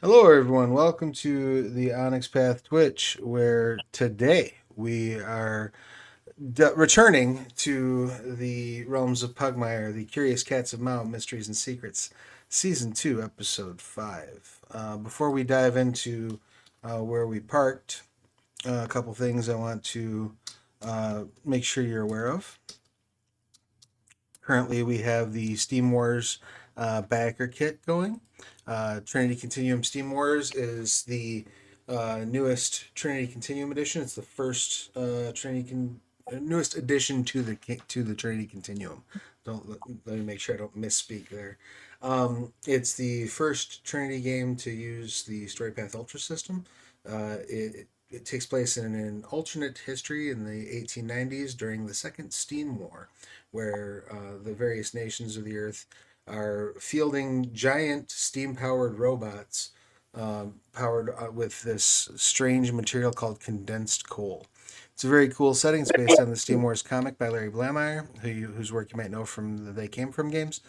Hello, everyone. Welcome to the Onyx Path Twitch, where today we are returning to the Realms of Pugmire, the Curious Cats of Mount Mysteries and Secrets, Season 2, Episode 5. Before we dive into where we parked, a couple things I want to make sure you're aware of. Currently, we have the Steam Wars backer kit going. Trinity Continuum Steam Wars is the newest Trinity Continuum edition. It's the first newest addition to the Trinity Continuum. Don't let me make sure I don't misspeak there. It's the first Trinity game to use the Story Path Ultra system. It takes place in an alternate history in the 1890s during the Second Steam War, where the various nations of the Earth are fielding giant steam powered robots powered with this strange material called condensed coal. It's a very cool setting. It's based on the Steam Wars comic by Larry Blamire, whose work you might know from the They Came From games.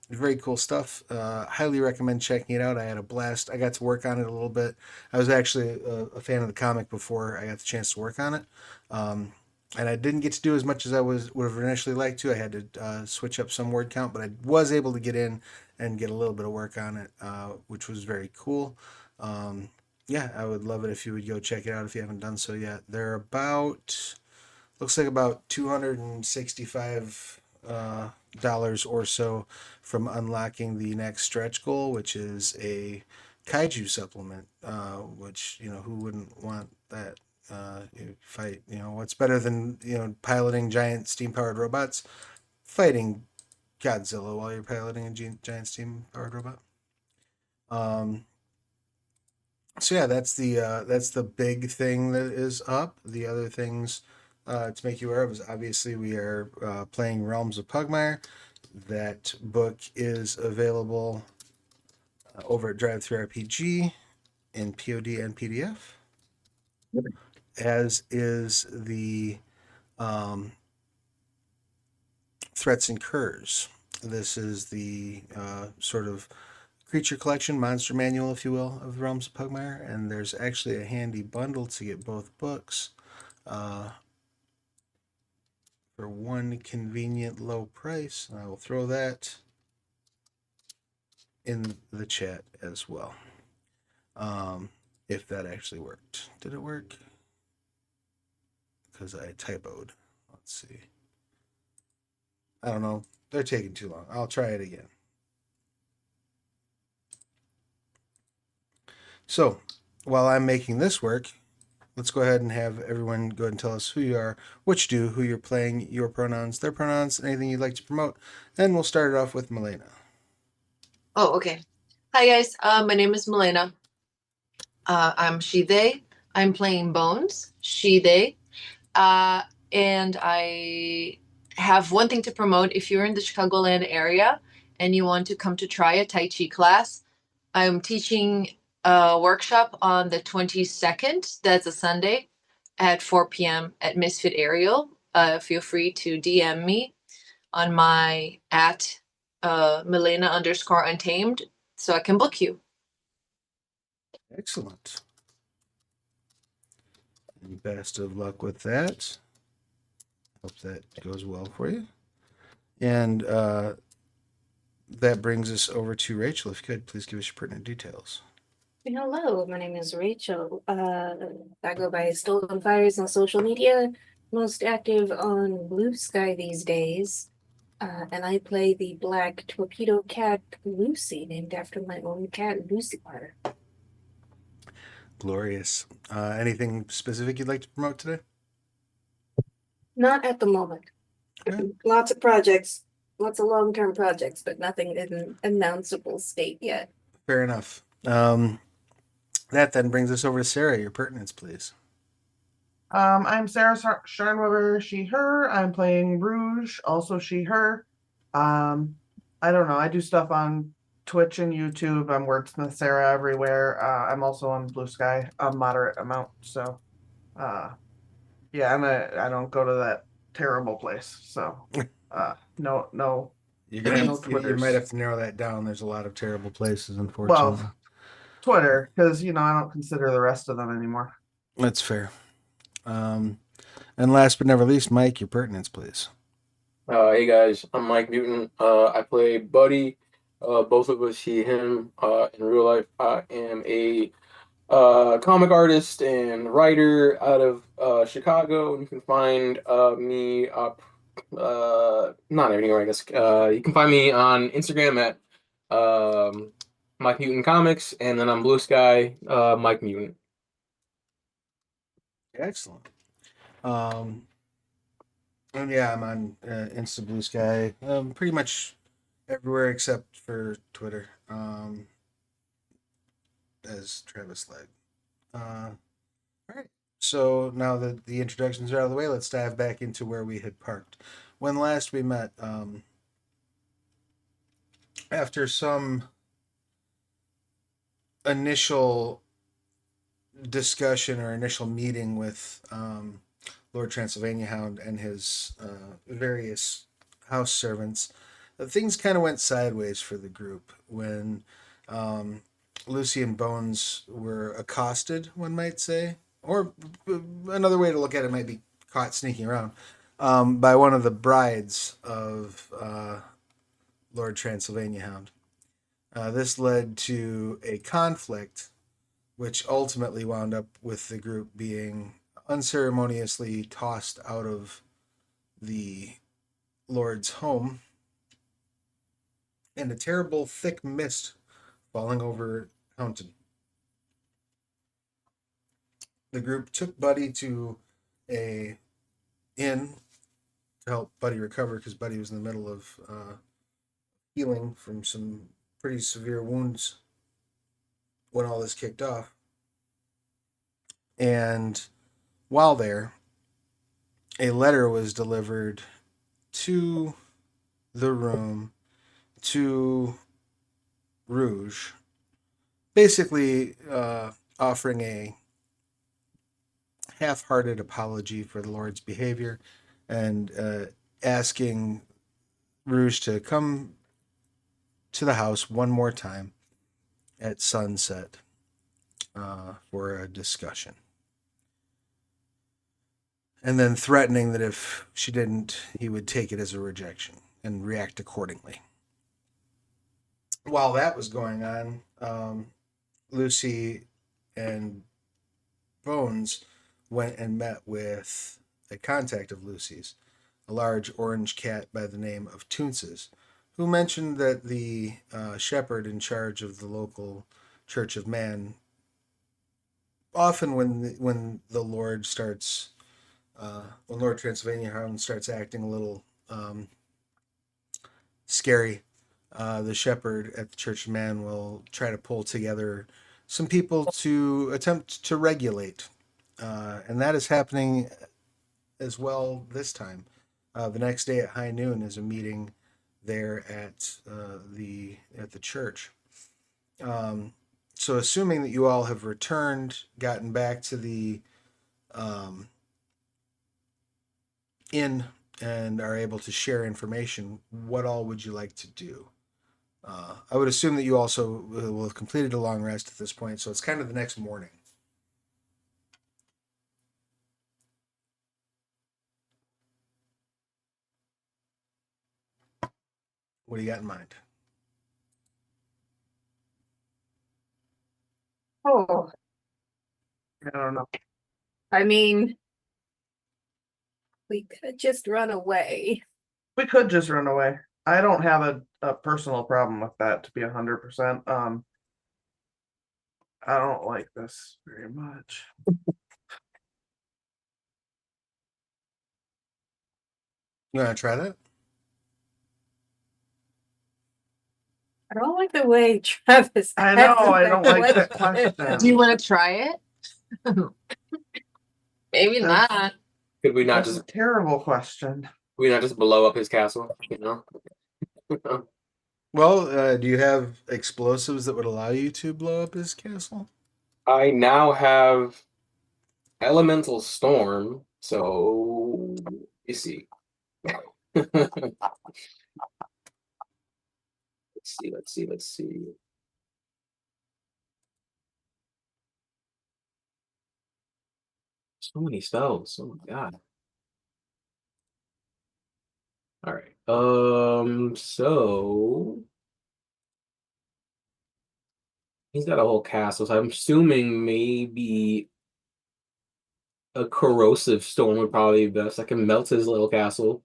Very cool stuff. Highly recommend checking it out. I had a blast. I got to work on it a little bit. I was actually a fan of the comic before I got the chance to work on it. And I didn't get to do as much as I would have initially liked to. I had to switch up some word count, but I was able to get in and get a little bit of work on it, which was very cool. Yeah, I would love it if you would go check it out if you haven't done so yet. They're about looks like about $265 dollars or so from unlocking the next stretch goal, which is a kaiju supplement. Which who wouldn't want that? Fight. What's better than piloting giant steam powered robots? Fighting Godzilla while you're piloting a giant steam powered robot. Um, so yeah, that's the big thing that is up. The other things to make you aware of is obviously we are playing Realms of Pugmire. That book is available over at Drive Through RPG in POD and PDF, as is the um, Threats and Curs. This is the sort of creature collection, monster manual, if you will, of the Realms of Pugmire, and there's actually a handy bundle to get both books uh, for one convenient low price. And I will throw that in the chat as well. If that actually worked. Did it work? Because I typoed. Let's see. I don't know. They're taking too long. I'll try it again. So, while I'm making this work, let's go ahead and have everyone go ahead and tell us who you are, what you do, who you're playing, your pronouns, their pronouns, anything you'd like to promote. And we'll start it off with Milena. Oh, okay. Hi, guys. My name is Milena. I'm she, they. I'm playing Bones, she, they. Uh, and I have one thing to promote. If you're in the Chicagoland area and you want to come to try a Tai Chi class, I'm teaching a workshop on the 22nd. That's a Sunday at 4 p.m. at Misfit Aerial. Feel free to DM me on my at Milena underscore untamed so I can book you. Excellent. And best of luck with that. Hope that goes well for you. And that brings us over to Rachel. If you could, please give us your pertinent details. Hello, my name is Rachel. I go by Stolen Fires on social media, most active on Blue Sky these days. And I play the black torpedo cat Lucy, named after my own cat, Lucy Carter. Glorious. Anything specific you'd like to promote today? Not at the moment. Okay. Lots of projects, lots of long-term projects, but nothing in an announceable state yet. Fair enough. That then brings us over to Sarah. Your pertinence, please. I'm Sarah Sharnweber, she, her. I'm playing Rouge, also she, her. I don't know. I do stuff on Twitch and YouTube. I'm Wordsmith Sarah everywhere. I'm also on Blue Sky a moderate amount. So, yeah, I don't go to that terrible place. So, no You're gonna no you Twitters. might have to narrow that down. There's a lot of terrible places, unfortunately. Well, Twitter, because I don't consider the rest of them anymore. That's fair. And last but never least, Mike, your pertinence, please. Hey guys, I'm Mike Newton. I play Buddy. Both of us, he, him. In real life, I am a comic artist and writer out of Chicago. You can find me up, not anywhere, I guess. You can find me on Instagram at Mike Newton Comics, and then on Blue Sky, Mike Newton. Excellent. And yeah, I'm on Insta Blue Sky, pretty much everywhere except for Twitter, as Travis Legge. All right. So now that the introductions are out of the way, let's dive back into where we had parked. When last we met, after some initial discussion or initial meeting with Lord Transylvanian-Hound and his various house servants, things kind of went sideways for the group when Lucy and Bones were accosted, one might say, or another way to look at it might be caught sneaking around by one of the brides of Lord Transylvania-Hound. This led to a conflict, which ultimately wound up with the group being unceremoniously tossed out of the Lord's home and a terrible thick mist falling over Hountain. The group took Buddy to a inn to help Buddy recover because Buddy was in the middle of healing from some pretty severe wounds when all this kicked off. And while there, a letter was delivered to the room to Rouge, basically offering a half-hearted apology for the Lord's behavior and asking Rouge to come to the house one more time at sunset for a discussion. And then threatening that if she didn't, he would take it as a rejection and react accordingly. While that was going on, Lucy and Bones went and met with a contact of Lucy's, a large orange cat by the name of Toonces, who mentioned that the shepherd in charge of the local Church of Man, often when the Lord starts, when Lord Transylvania-Hound starts acting a little scary, the shepherd at the Church of Man will try to pull together some people to attempt to regulate. And that is happening as well this time. The next day at high noon is a meeting there at the church. So assuming that you all have returned, gotten back to the inn, and are able to share information, what all would you like to do? I would assume that you also will have completed a long rest at this point, so it's kind of the next morning. What do you got in mind? Oh, I don't know. I mean, we could just run away. We could just run away. I don't have a personal problem with that, to be 100%. I don't like this very much. You want to try that? I don't like the way Travis. I know, answered I don't like that question. question. Do you want to try it? Maybe That's- not. Could we not That's a just terrible question. blow up his castle? Well, do you have explosives that would allow you to blow up his castle? I now have elemental storm, so you see. Let's see. So many spells. Oh my god. All right. So he's got a whole castle, so I'm assuming maybe a corrosive storm would probably be best. I can melt his little castle.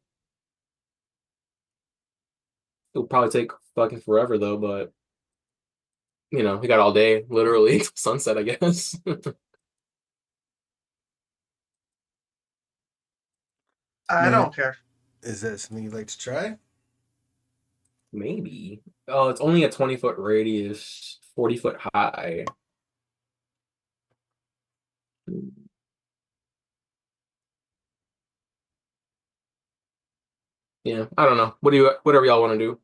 It'll probably take fucking forever though, but we got all day, literally sunset, I guess. I Now, don't care. is that something you'd like to try? Maybe. Oh, it's only a 20-foot radius, 40-foot high. Yeah, I don't know. Whatever y'all want to do.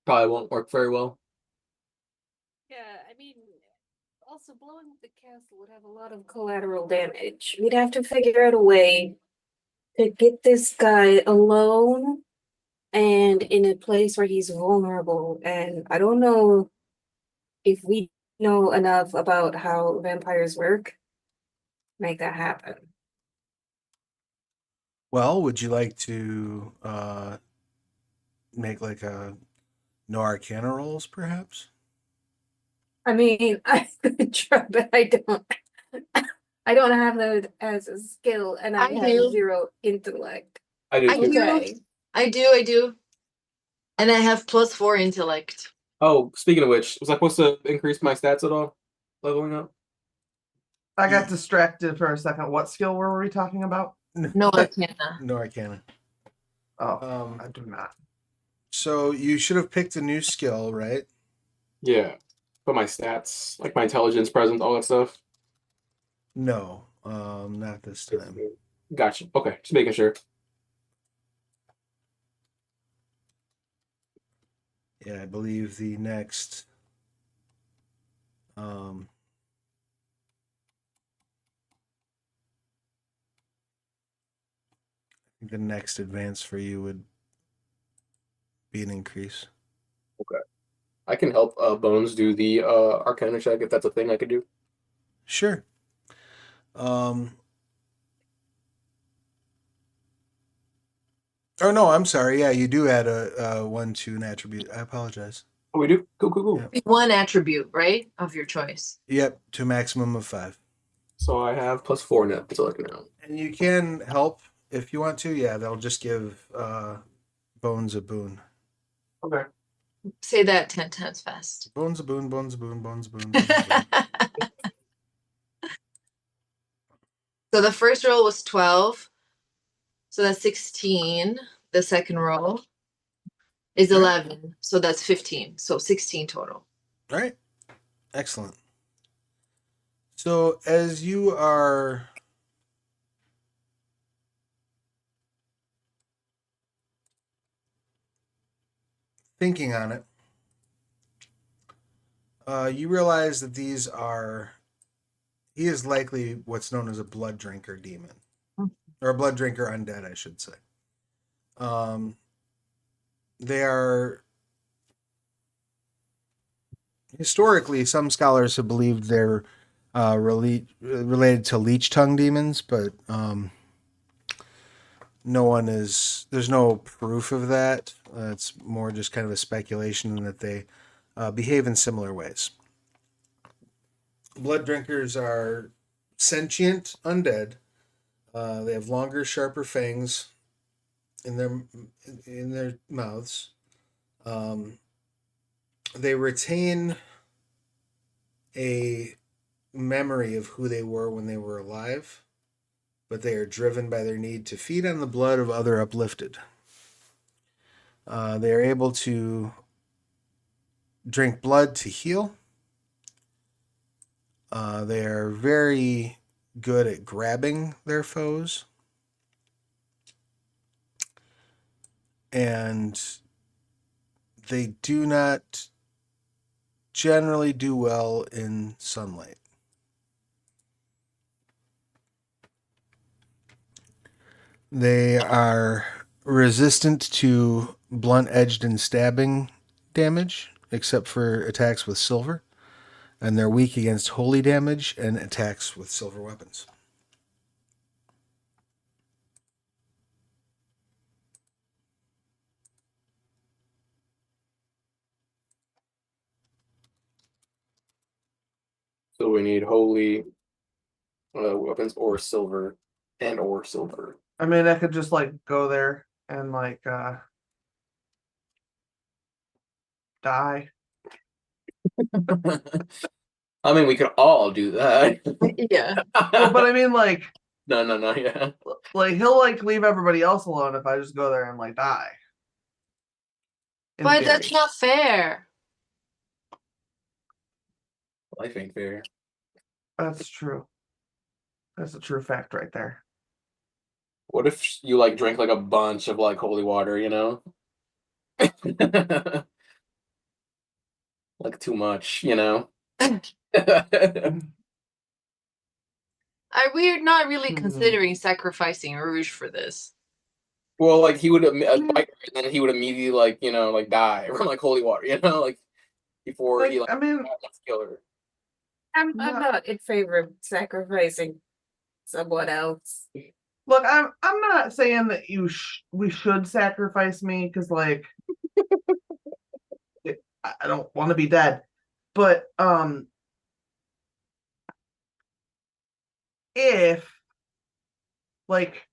Probably won't work very well. Yeah, I mean, also blowing up the castle would have a lot of collateral damage. We'd have to figure out a way to get this guy alone and in a place where he's vulnerable. And I don't know if we know enough about how vampires work to make that happen. Well, would you like to make like a no arcana rolls, perhaps? I mean, I could try, but I don't. I don't have that as a skill, and I I have do. 0 intellect. I do I too. do. Okay. I do. And I have +4 intellect. Oh, speaking of which, was I supposed to increase my stats at all? Leveling up? I got distracted for a second. What skill were we talking about? No arcana. No arcana. Oh, I do not. So you should have picked a new skill, right? Yeah. But my stats, like my intelligence, presence, all that stuff. No, not this time. Gotcha. Okay, just making sure. Yeah, I believe the next the next advance for you would be an increase. Okay. I can help Bones do the Arcana check if that's a thing I could do. Sure. Oh no, I'm sorry. Yeah, you do add a 1 to an attribute. I apologize. Oh, we do? Cool. Yeah. One attribute, right? Of your choice. Yep, to a maximum of 5. So I have +4 net intellect now. And you can help if you want to. Yeah, they'll just give Bones a boon. Okay. Say that 10 times fast. Bones a boon, bones a boon, bones a boon, bones a boon. So the first roll was 12. So that's 16. The second roll is Okay. 11. So that's 15. So 16 total. All right. Excellent. So as you are thinking on it, you realize that he is likely what's known as a blood drinker demon, or a blood drinker undead, I should say. They are historically, some scholars have believed they're related to leech tongue demons, but there's no proof of that. It's more just kind of a speculation that they behave in similar ways. Blood drinkers are sentient undead. They have longer, sharper fangs in their mouths. They retain a memory of who they were when they were alive, but they are driven by their need to feed on the blood of other uplifted. They are able to drink blood to heal. They are very good at grabbing their foes. And they do not generally do well in sunlight. They are resistant to blunt-edged and stabbing damage, except for attacks with silver. And they're weak against holy damage and attacks with silver weapons. So we need holy weapons or silver or silver. I mean, I could just like go there and like die. I mean, we could all do that. Yeah. Well, but I mean, like no, yeah. he'll like leave everybody else alone if I just go there and like die. In But theory. that's not fair. Life ain't fair. That's true. That's a true fact right there. What if you like drank like a bunch of like holy water, you know? Like too much, you know? We're not really Hmm. considering sacrificing Rouge for this. Well, like he would bite her, and then he would immediately like, you know, like die from like holy water, you know, like before Like, he like I mean, wants to kill her. I'm No. not in favor of sacrificing someone else. look, I'm not saying that we should sacrifice me because like I don't want to be dead, but if like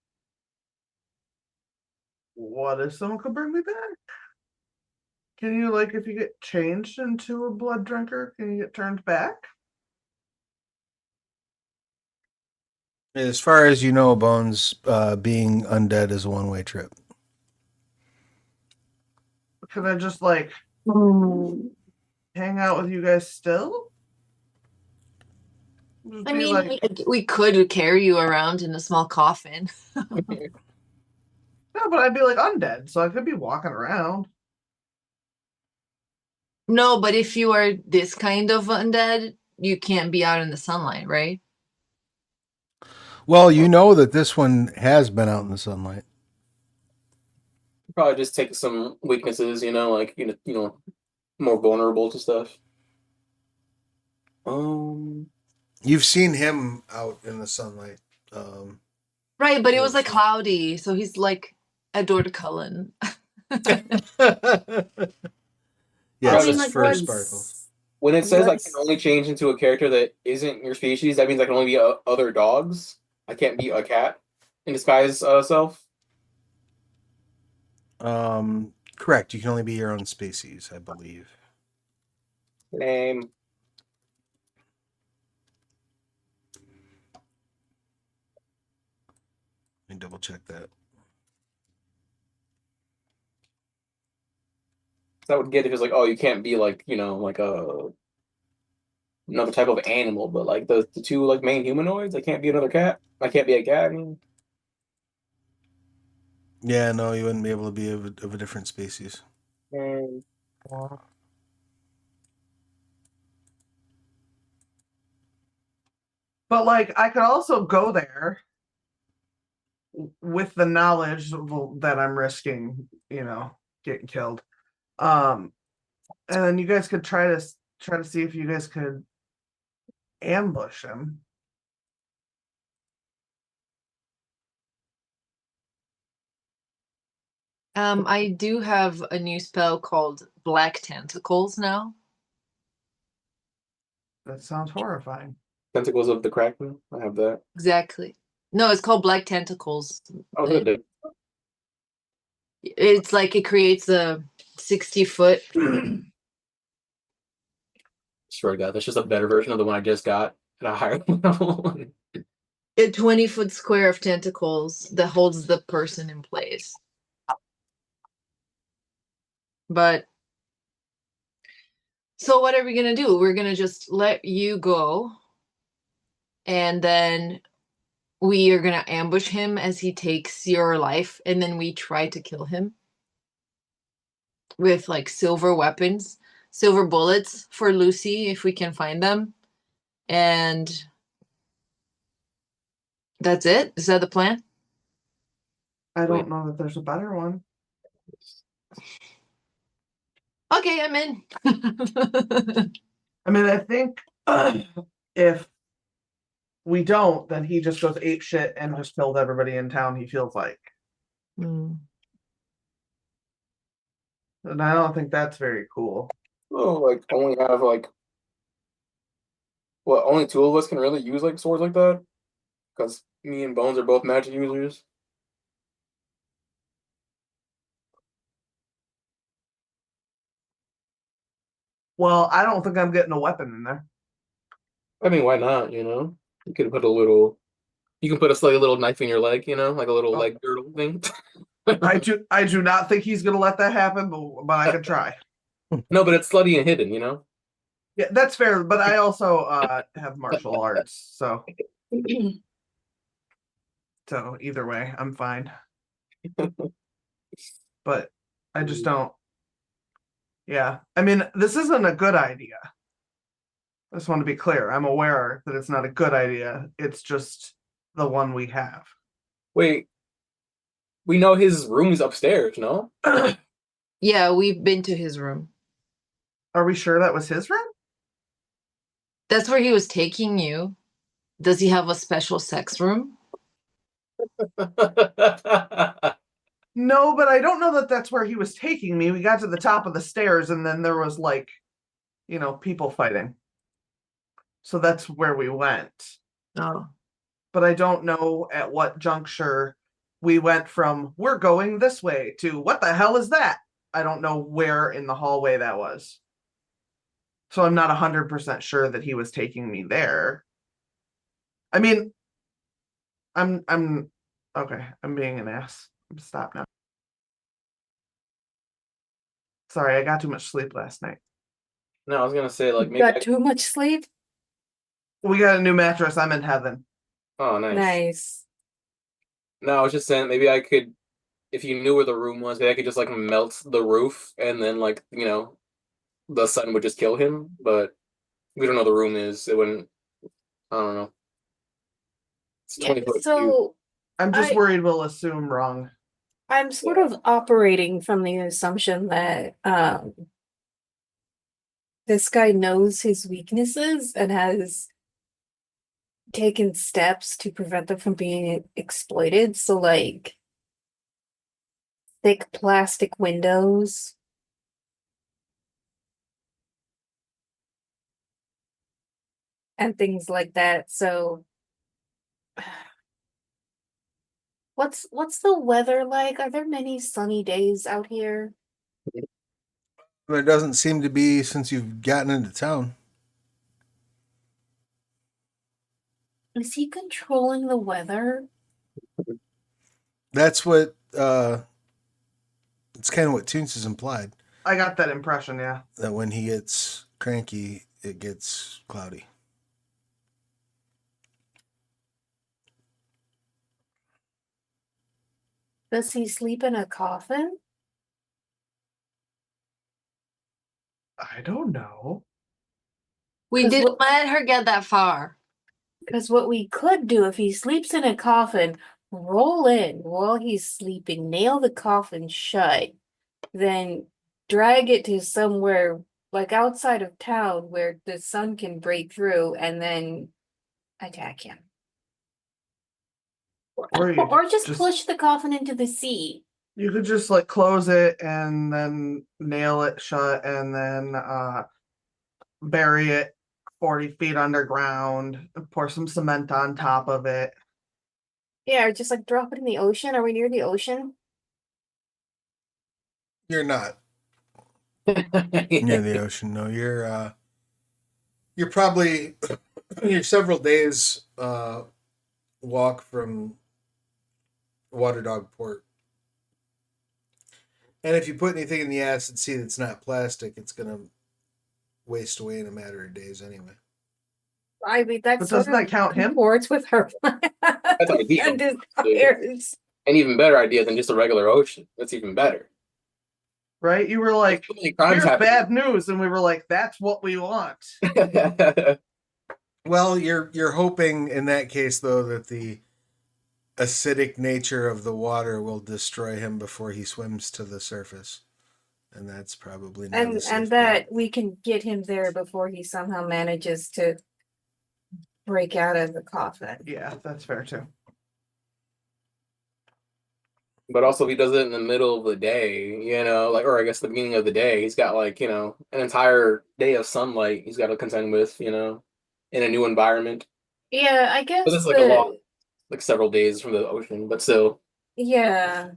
what if someone could bring me back? Can you like if you get changed into a blood drinker, can you get turned back? As far as you know, Bones, being undead is a one-way trip. Can I just like hang out with you guys still? Just I be mean, like, we could carry you around in a small coffin. no, but I'd be like undead, so I could be walking around. No, but if you are this kind of undead, you can't be out in the sunlight, right? Well, you know that this one has been out in the sunlight. Probably just take some weaknesses, you know, like you know, more vulnerable to stuff. You've seen him out in the sunlight. Um, Right, but it was like so- cloudy, so he's like Edward Cullen. yes, mean, his like, fur what's- sparkles. When it says I can What's- only change into a character that isn't your species, that means I can only be other dogs. I can't be a cat in disguise self. Correct. You can only be your own species, I believe. Name. Let me double check that. That would get if it's like, oh, you can't be like, you know, like another type of animal, but like the two like main humanoids, I can't be another cat. I can't be a cat. I mean, Yeah, no, you wouldn't be able to be of a different species. um, But like I could also go there with the knowledge that I'm risking, you know, getting killed. And then you guys could try to see if you guys could ambush him. I do have a new spell called Black Tentacles now. That sounds horrifying. Tentacles of the Kraken. I have that. Exactly. No, it's called Black Tentacles. Oh, good. It's like it creates a 60-foot. Swear to God, that's just a better version of the one I just got at a higher level. A 20-foot square of tentacles that holds the person in place. But so what are we gonna do? We're gonna just let you go, and then we are gonna ambush him as he takes your life, and then we try to kill him with like silver weapons, silver bullets for Lucy if we can find them. And that's it? Is that the plan? I don't Wait. know that there's a better one. Okay, I'm in. I mean, I think if we don't, then he just goes ape shit and just kills everybody in town he feels like. Hmm. And I don't think that's very cool. Oh, like only have like Well, only two of us can really use like swords like that, because me and Bones are both magic users. Well, I don't think I'm getting a weapon in there. I mean, why not? You know, you can put a little. You can put a slightly little knife in your leg. You know, like a little Oh. leg girdle thing. I do not think he's gonna let that happen, but I could try. No, but it's slutty and hidden. You know. Yeah, that's fair. But I also have martial arts, so either way, I'm fine. But I just don't. Yeah, I mean, this isn't a good idea. I just want to be clear. I'm aware that it's not a good idea. It's just the one we have. Wait, we know his room is upstairs. No. Yeah, we've been to his room. Are we sure that was his room? That's where he was taking you. Does he have a special sex room? No, but I don't know that that's where he was taking me. We got to the top of the stairs, and then there was like, people fighting. So that's where we went. Oh. But I don't know at what juncture we went from we're going this way to what the hell is that? I don't know where in the hallway that was. So I'm not 100% sure that he was taking me there. I mean, I'm okay. I'm being an ass. Stop now. Sorry, I got too much sleep last night. No, I was gonna say like maybe. Got too much sleep? We got a new mattress. I'm in heaven. Oh, nice. Nice. No, I was just saying maybe I could, if you knew where the room was, maybe I could just like melt the roof, and then like the sun would just kill him. But we don't know the room is. It wouldn't. I don't know. It's Yeah, 20 foot cube. so I'm just I- worried we'll assume wrong. I'm sort of operating from the assumption that this guy knows his weaknesses and has taken steps to prevent them from being exploited. So like thick plastic windows. And things like that. So what's the weather like? Are there many sunny days out here? There doesn't seem to be since you've gotten into town. Is he controlling the weather? That's what it's kind of what Toons has implied, I got that impression, yeah. that when he gets cranky, it gets cloudy. Does he sleep in a coffin? I don't know. We 'Cause didn't what- let her get that far. Because what we could do if he sleeps in a coffin, roll in while he's sleeping, nail the coffin shut, then drag it to somewhere like outside of town where the sun can break through and then attack him. Or you Or just push the coffin into the sea. You could just like close it and then nail it shut and then bury it 40 feet underground, pour some cement on top of it. Yeah, or just like drop it in the ocean. Are we near the ocean? You're not near the ocean. No, you're probably you're several days walk from Water Dog Port. And if you put anything in the acid sea that's not plastic, it's gonna waste away in a matter of days anyway. I mean, that's But doesn't that count him? comports with her That's ideal. and desires. An even better idea than just a regular ocean. That's even better. Right? You were like, So many crimes here's happen. bad news. And we were like, that's what we want. Well, you're hoping in that case though that the acidic nature of the water will destroy him before he swims to the surface. And that's probably not a safe And bet. that we can get him there before he somehow manages to break out of the coffin. Yeah, that's fair too. But also, if he does it in the middle of the day, or I guess the beginning of the day, he's got an entire day of sunlight he's got to contend with. in a new environment. Yeah, I But guess this is like a long, like several days from the ocean, but still. yeah,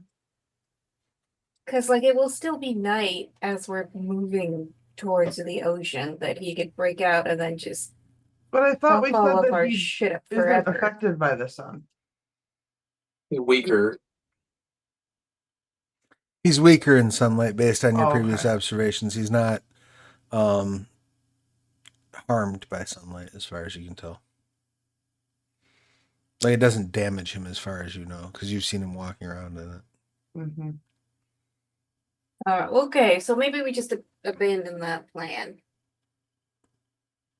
because like it will still be night as we're moving towards the ocean that he could break out and then just But I thought fuck we all said of that our he shit up isn't forever. affected by the sun. Weaker. He's weaker in sunlight based on your Oh, previous okay. observations. He's not harmed by sunlight, as far as you can tell. Like, it doesn't damage him, as far as you know, because you've seen him walking around in it. Mm-hmm. Okay, so maybe we just abandon that plan.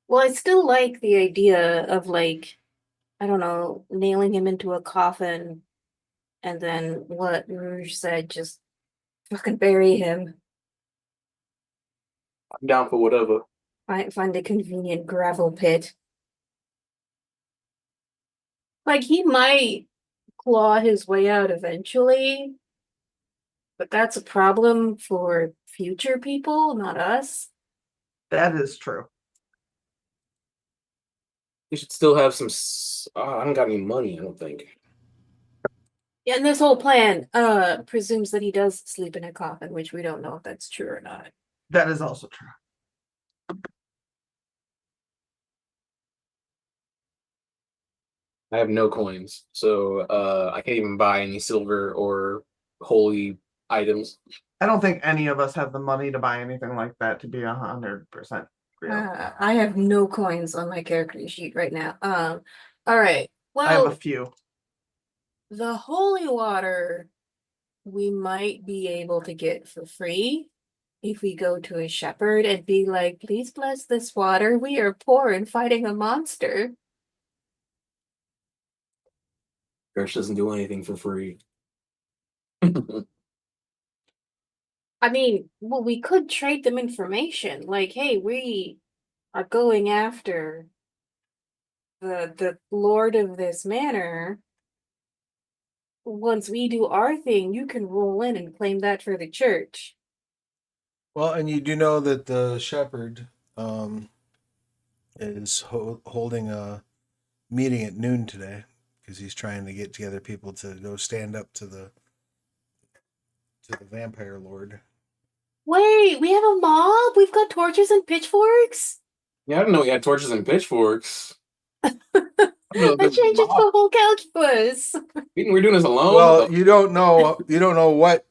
Well, I still like the idea of like, I don't know, nailing him into a coffin and then what Rouge said, just fucking bury him. I'm down for whatever. Find a convenient gravel pit. Like he might claw his way out eventually, but that's a problem for future people, not us. That is true. You should still have some. I don't got any money, I don't think. Yeah, and this whole plan presumes that he does sleep in a coffin, which we don't know if that's true or not. That is also true. I have no coins, so I can't even buy any silver or holy items. I don't think any of us have the money to buy anything like that, to be 100% real. I have no coins on my character sheet right now. All right. I have a Well, few. the holy water we might be able to get for free if we go to a shepherd and be like, please bless this water. We are poor and fighting a monster. Church doesn't do anything for free. I mean, well, we could trade them information. Like, hey, we are going after the lord of this manor. Once we do our thing, you can roll in and claim that for the church. Well, and you do know that the shepherd is holding a meeting at noon today because he's trying to get together people to go stand up to the vampire lord. Wait, we have a mob? We've got torches and pitchforks? Yeah, I didn't know we had torches and pitchforks. I don't know if That this is a changes mob. the whole calculus. We're doing this alone. Well, What the you don't know what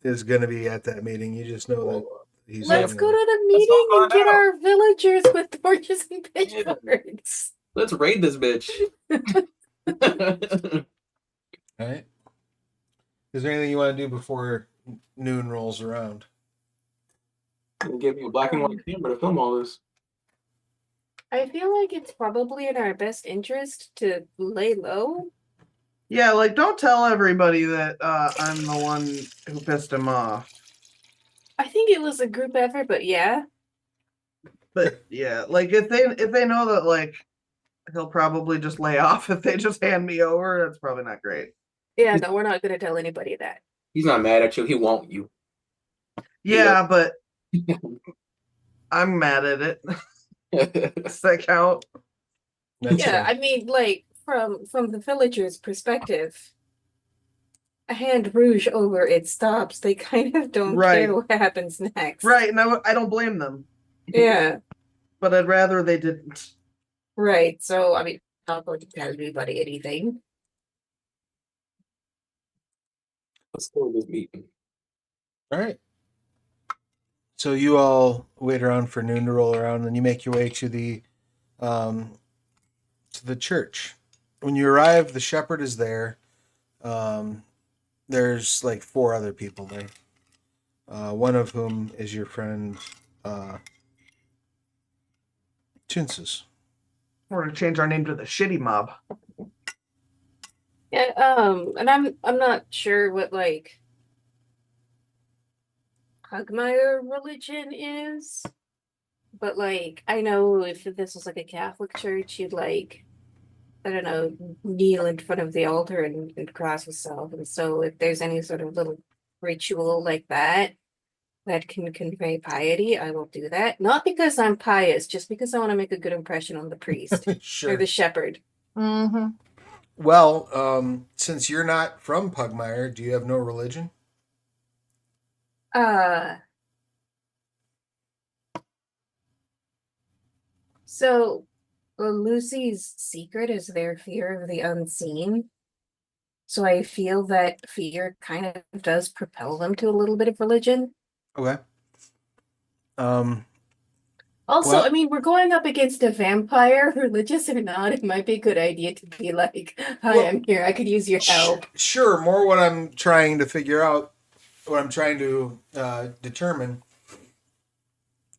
is going to be at that meeting. You just know that fuck? he's Let's having go to the Let's all meeting and find get out. our villagers with torches and Yeah. pitchforks. Let's raid this bitch. All right. Is there anything you want to do before noon rolls around? Give you a black and white camera to film all this. I feel like it's probably in our best interest to lay low. Yeah, like don't tell everybody that I'm the one who pissed him off. I think it was a group effort, but yeah. But yeah, like if they know that like he'll probably just lay off if they just hand me over, that's probably not great. Yeah, no, we're not going to tell anybody that. He's not mad at you. He won't you. Yeah, but I'm mad at it. Does that count? That's Yeah, fair. I mean, like from the villagers' perspective, a hand rouge over it stops. They kind of don't Right. care what happens next. Right, and I don't blame them, Yeah, but I'd rather they didn't. right. So, I mean, I'm not going to tell anybody anything. Let's go to this meeting. All right. So you all wait around for noon to roll around, and you make your way to the church. When you arrive, the shepherd is there. There's like 4 other people there. One of whom is your friend, Chinsus. We're gonna change our name to the Shitty Mob. Yeah, and I'm not sure what like Pugmire religion is, but like I know if this was like a Catholic church, you'd like I don't know, kneel in front of the altar and cross yourself. And so if there's any sort of little ritual like that, that can convey piety, I will do that. Not because I'm pious, just because I want to make a good impression on the priest or Sure. the shepherd. Mm-hmm. Well, since you're not from Pugmire, do you have no religion? Uh, so Lucy's secret is their fear of the unseen. So I feel that fear kind of does propel them to a little bit of religion. Okay. Um, Also, well, I mean, we're going up against a vampire, religious or not. It might be a good idea to be like, "Hi, well, I'm here. I could use your help." sure. More what I'm trying to figure out, what I'm trying to determine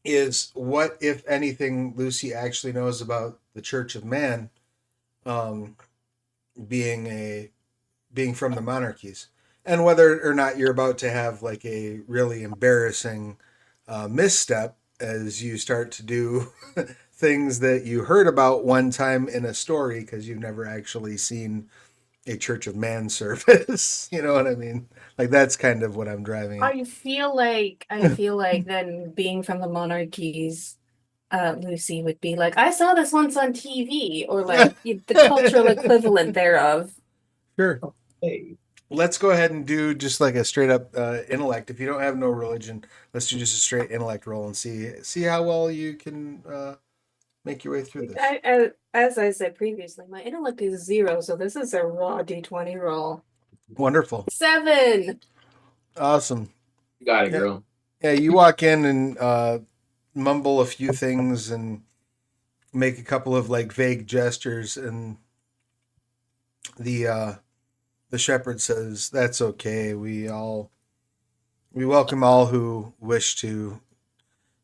is what, if anything, Lucy actually knows about the Church of Man, um, being a being from the monarchies, and whether or not you're about to have like a really embarrassing misstep as you start to do things that you heard about one time in a story because you've never actually seen a Church of Man service. You know what I mean? Like that's kind of what I'm driving at. I feel like then being from the monarchies, Lucy would be like, "I saw this once on TV," or like the cultural equivalent thereof. Sure. Hey, Let's go ahead and do just like a straight up intellect. If you don't have no religion, let's do just a straight intellect roll and see how well you can make your way through this. As I said previously, my intellect is 0, so this is a raw D20 roll. Wonderful. 7. Awesome. you got it, Yeah. girl. Yeah, you walk in and mumble a few things and make a couple of like vague gestures, and the shepherd says, "That's okay. We welcome all who wish to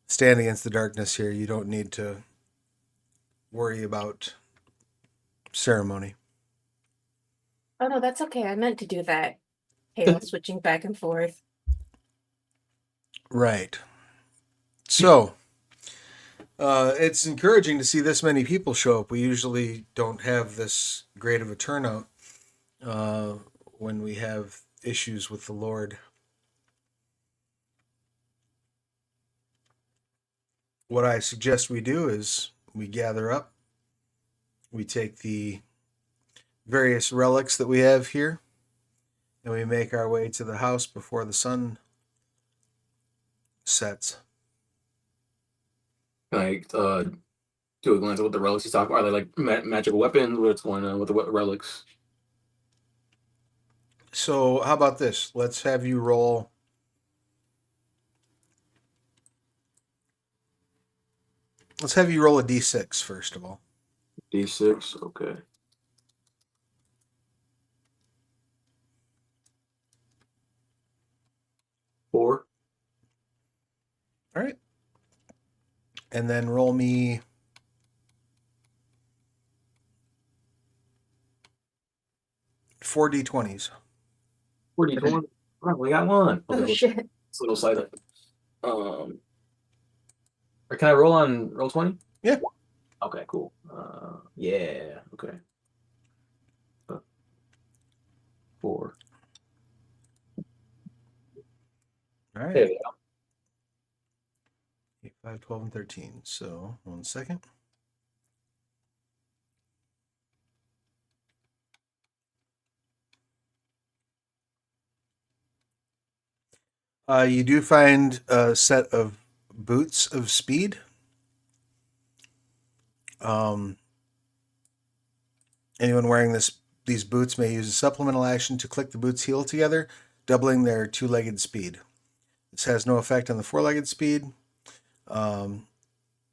stand against the darkness here. You don't need to worry about ceremony." Oh no, that's okay. I meant to do that. Hail switching back and forth. Right. So, it's encouraging to see this many people show up. We usually don't have this great of a turnout uh, when we have issues with the Lord. What I suggest we do is we gather up, we take the various relics that we have here, and we make our way to the house before the sun sets. Like, do a glance at what the relics he's talking about. Are they like magical weapons? What's going on with the relics? So, how about this? Let's have you roll. Let's have you roll a d6 first of all. D6. Okay. 4. All right. And then roll me 4d20s. 4D20. Oh, we got one. Oh Okay, shit. it's a little silent. Or can I roll on roll 20? Yeah. Okay, cool. Yeah. Okay. 4. All right. There we go. 8, 5, 12, and 13. So, 1 second. You do find a set of boots of speed. Um, anyone wearing these boots may use a supplemental action to click the boots' heel together, doubling their two-legged speed. This has no effect on the four-legged speed.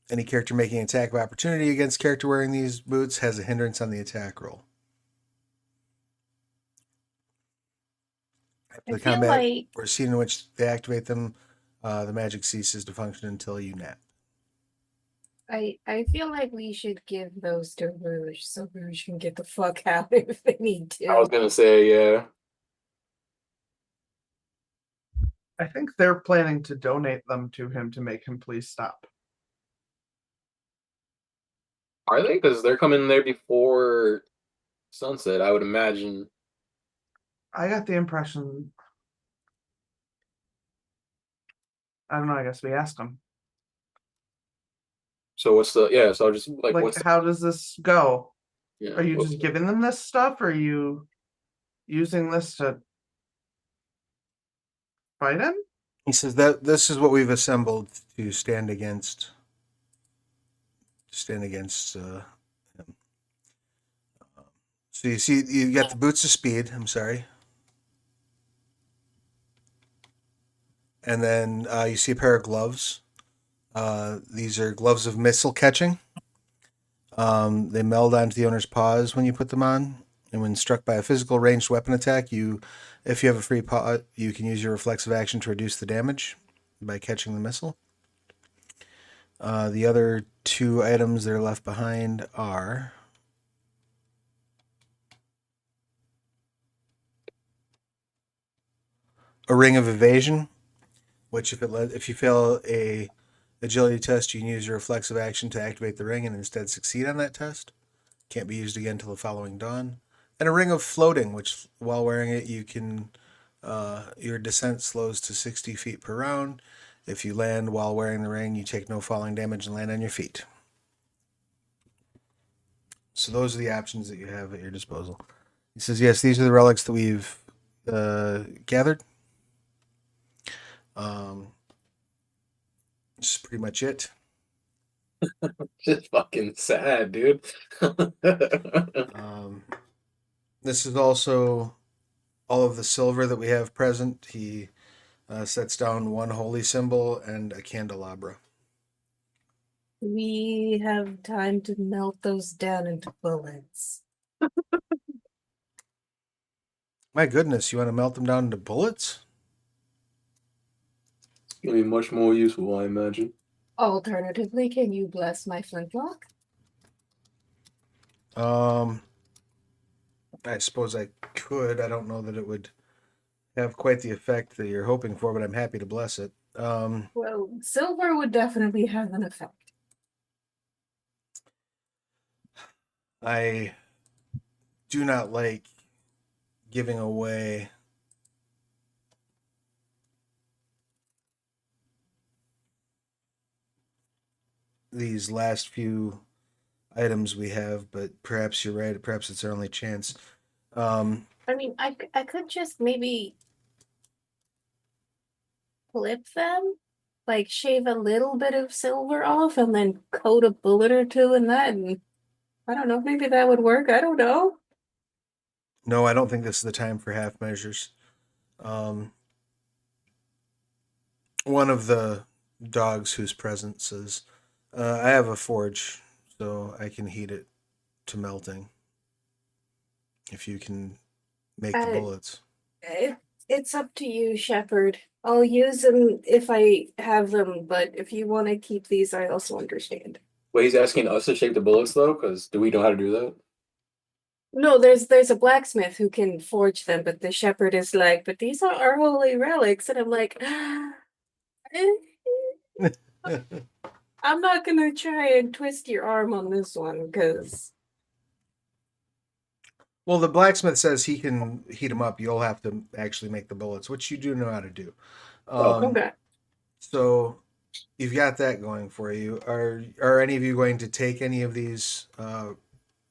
Any character making an attack of opportunity against character wearing these boots has a hindrance on the attack roll. After I the feel combat like or scene in which they activate them, the magic ceases to function until you nap. I feel like we should give those to Rouge so Rouge can get the fuck out if they need I was to. gonna say, yeah. I think they're planning to donate them to him to make him please stop. Are they? Because they're coming there before sunset, I would imagine. I got the impression. I don't know. I guess we asked him. So what's the yeah? So just like Like, what's the, how does this go? yeah? Are you just giving them this stuff? Or are you using this to fight him? He says that this is what we've assembled to stand against. Stand against. Him. So you see, you got the boots of speed. I'm sorry, and then you see a pair of gloves. These are gloves of missile catching. They meld onto the owner's paws when you put them on, and when struck by a physical ranged weapon attack, if you have a free paw, you can use your reflexive action to reduce the damage by catching the missile. The other two items that are left behind are a ring of evasion, which if you fail a agility test, you can use your reflexive action to activate the ring and instead succeed on that test. Can't be used again until the following dawn. And a ring of floating, which while wearing it, you can your descent slows to 60 feet per round. If you land while wearing the ring, you take no falling damage and land on your feet. So those are the options that you have at your disposal. He says, yes, these are the relics that we've gathered. This is pretty much it. Just fucking sad, dude. Um, this is also all of the silver that we have present. He sets down one holy symbol and a candelabra. We have time to melt those down into bullets. My goodness, you want to melt them down into bullets? Gonna be much more useful, I imagine. Alternatively, can you bless my flintlock? I suppose I could. I don't know that it would have quite the effect that you're hoping for, but I'm happy to bless it. Well, silver would definitely have an effect. I do not like giving away these last few items we have, but perhaps you're right. Perhaps it's our only chance. I mean, I could just maybe flip them, like shave a little bit of silver off and then coat a bullet or two in that, and I don't know, maybe that would work. I don't know. No, I don't think this is the time for half measures. Um, one of the dogs who's present says, I have a forge, so I can heat it to melting. If you can make the Uh, bullets. it's up to you, Shepherd. I'll use them if I have them, but if you want to keep these, I also understand. Wait, he's asking us to shape the bullets though, because do we know how to do that? No, there's a blacksmith who can forge them, but the shepherd is like, but these are our holy relics, and I'm like, I'm not gonna try and twist your arm on this one, because Well, the blacksmith says he can heat them up. You'll have to actually make the bullets, which you do know how to do. Oh, okay. So you've got that going for you. Are any of you going to take any of these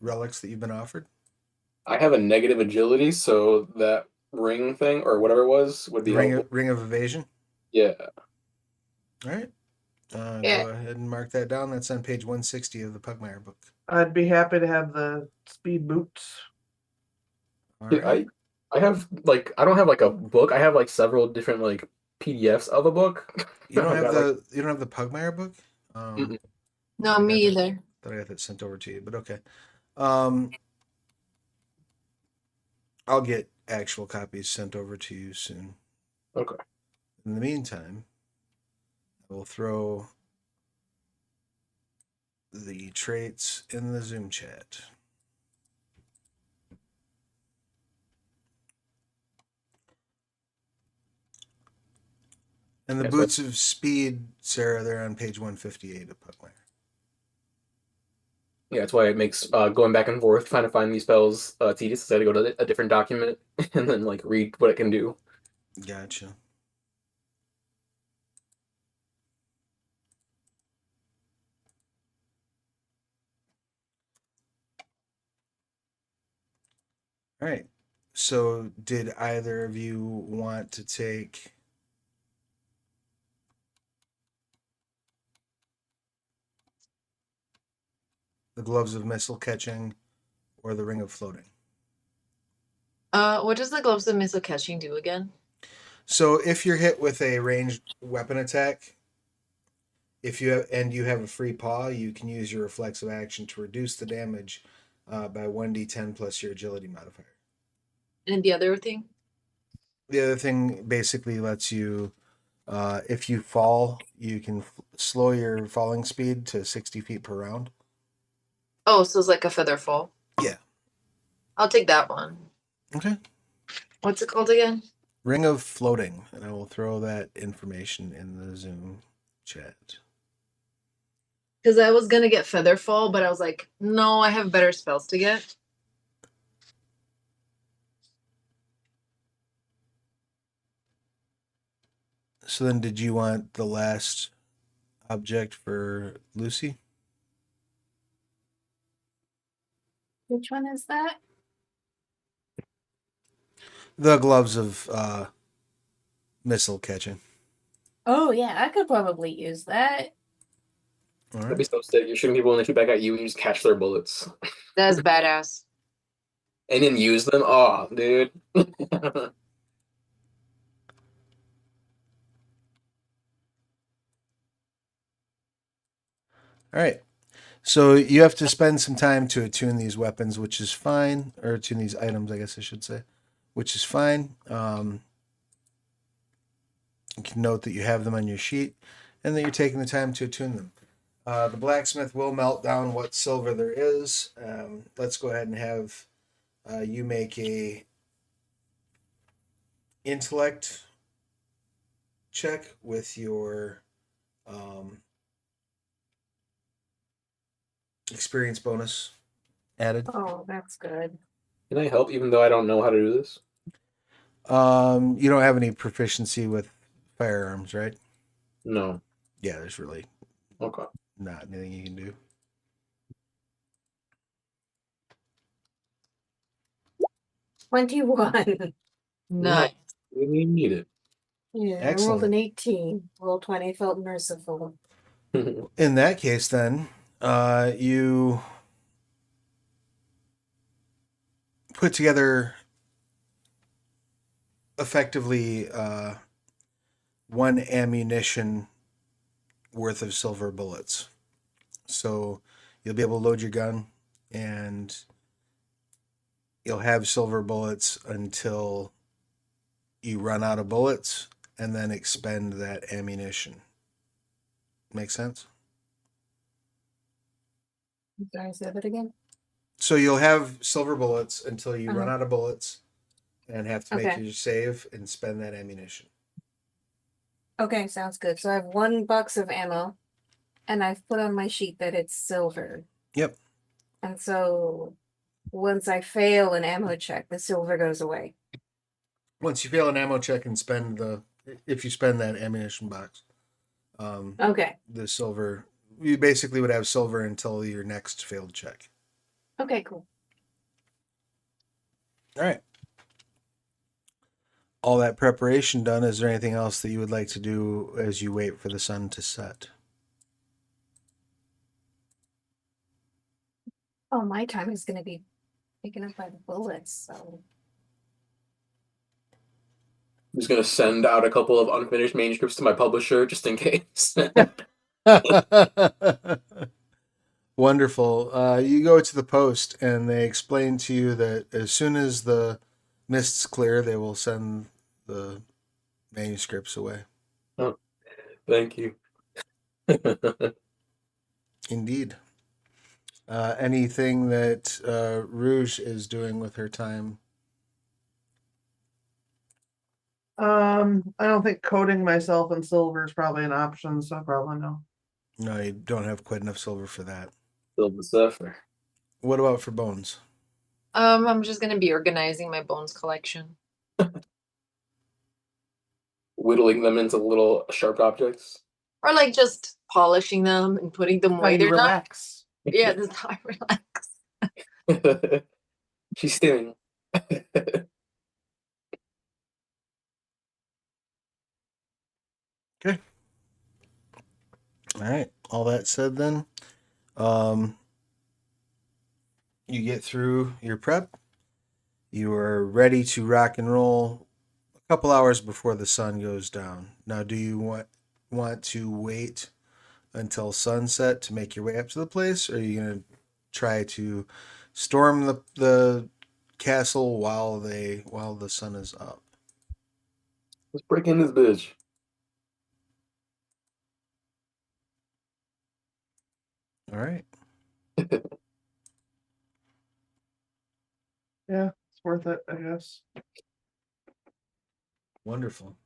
relics that you've been offered? I have a negative agility, so that ring thing or whatever it was would The be helpful. ring of evasion. Yeah. All right. Yeah. Go ahead and mark that down. That's on page 160 of the Pugmire book. I'd be happy to have the speed boots. All Dude, right. I have like I don't have like a book. I have like several different like PDFs of a book. You don't I've have got, the you don't have the Pugmire book. Mm-mm. No, I got me that- either. Thought I got that sent over to you, but okay. Um, I'll get actual copies sent over to you soon. Okay. In the meantime, I will throw the traits in the Zoom chat. And the Yeah, so boots of speed, Sarah, they're on page 158 of Pugmire. yeah, that's why it makes going back and forth trying to find these spells tedious. So I had to go to a different document and then like read what it can do. Gotcha. All right. So, did either of you want to take the gloves of missile catching or the ring of floating? What does the gloves of missile catching do again? So, if you're hit with a ranged weapon attack, if you have a free paw, you can use your reflexive action to reduce the damage by 1d10 plus your agility modifier. And the other thing? The other thing basically lets you, if you fall, you can slow your falling speed to 60 feet per round. Oh, so it's like a feather fall. Yeah. I'll take that one. Okay. What's it called again? Ring of floating, and I will throw that information in the Zoom chat. Because I was gonna get feather fall, but I was like, no, I have better spells to get. So then, did you want the last object for Lucy? Which one is that? The gloves of missile catching. Oh yeah, I could probably use that. All That'd right. be so sick. You're shooting people and they shoot back at you and you just catch their bullets. That's badass. And then use them? Oh, dude. All right. So you have to spend some time to attune these weapons, which is fine, or attune these items, I guess I should say, which is fine. You can note that you have them on your sheet and that you're taking the time to attune them. The blacksmith will melt down what silver there is. Let's go ahead and have you make a intellect check with your experience bonus added. Oh, that's good. Can I help even though I don't know how to do this? You don't have any proficiency with firearms, right? No. Yeah, there's really Okay. not anything you can do. 21. Nice. We didn't even need Yeah, I rolled Excellent. an 18. Roll 20 felt merciful. it. In that case, then, you put together effectively one ammunition worth of silver bullets. So you'll be able to load your gun and you'll have silver bullets until you run out of bullets and then expend that ammunition. Make sense? Sorry, say that again. So you'll have silver bullets until you run Uh-huh. out of bullets and have to make Okay. your save and spend that ammunition. Okay, sounds good. So I have 1 box of ammo, and I've put on my sheet that it's silver. Yep. And so once I fail an ammo check, the silver goes away. Once you fail an ammo check and if you spend that ammunition box, Okay. the silver, you basically would have silver until your next failed check. Okay, cool. All right. All that preparation done, is there anything else that you would like to do as you wait for the sun to set? Oh, my time is going to be taken up by the bullets, so. I'm just gonna send out a couple of unfinished manuscripts to my publisher just in case. Wonderful. You go to the post and they explain to you that as soon as the mists clear, they will send the manuscripts away. Oh, thank you. Indeed. Anything that Rouge is doing with her time? I don't think coating myself in silver is probably an option, so probably no. No, you don't have quite enough silver for that. Silver Zephyr. What about for bones? I'm just gonna be organizing my bones collection. Whittling them into little sharp objects. Or like just polishing them and putting them How away. you They're not. relax. Yeah, that's how I relax. She's stealing. that said, then you get through your prep. You are ready to rock and roll a couple hours before the sun goes down. Now, do you want to wait until sunset to make your way up to the place, or are you going to try to storm the castle while the sun is up? Let's break in this bitch. All right. Yeah, it's worth it, I guess. Wonderful.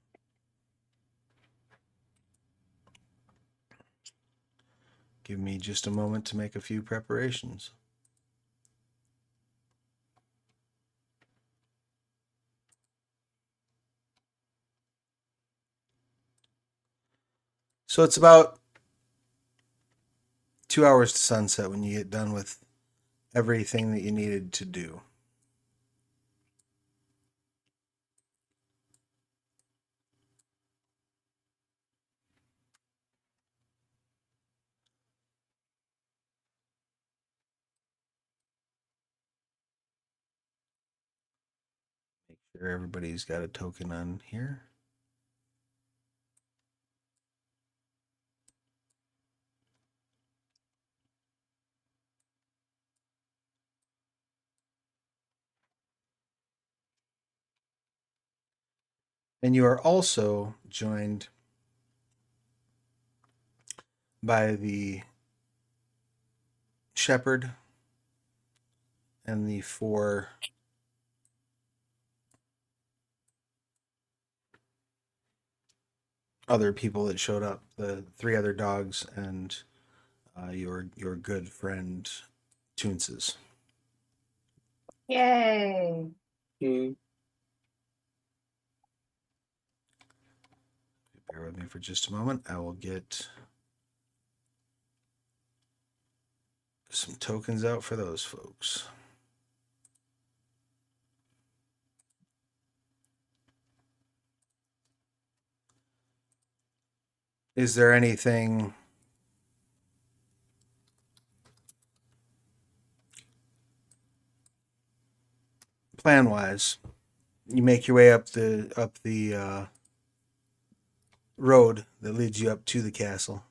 Give me just a moment to make a few preparations. So it's about 2 hours to sunset when you get done with everything that you needed to do. Make sure everybody's got a token on here. And you are also joined by the shepherd and the 4 other people that showed up, the 3 other dogs and your good friend Toonses. Yay. Mm. Bear with me for just a moment. I will get some tokens out for those folks. Is there anything plan wise? You make your way up the road that leads you up to the castle.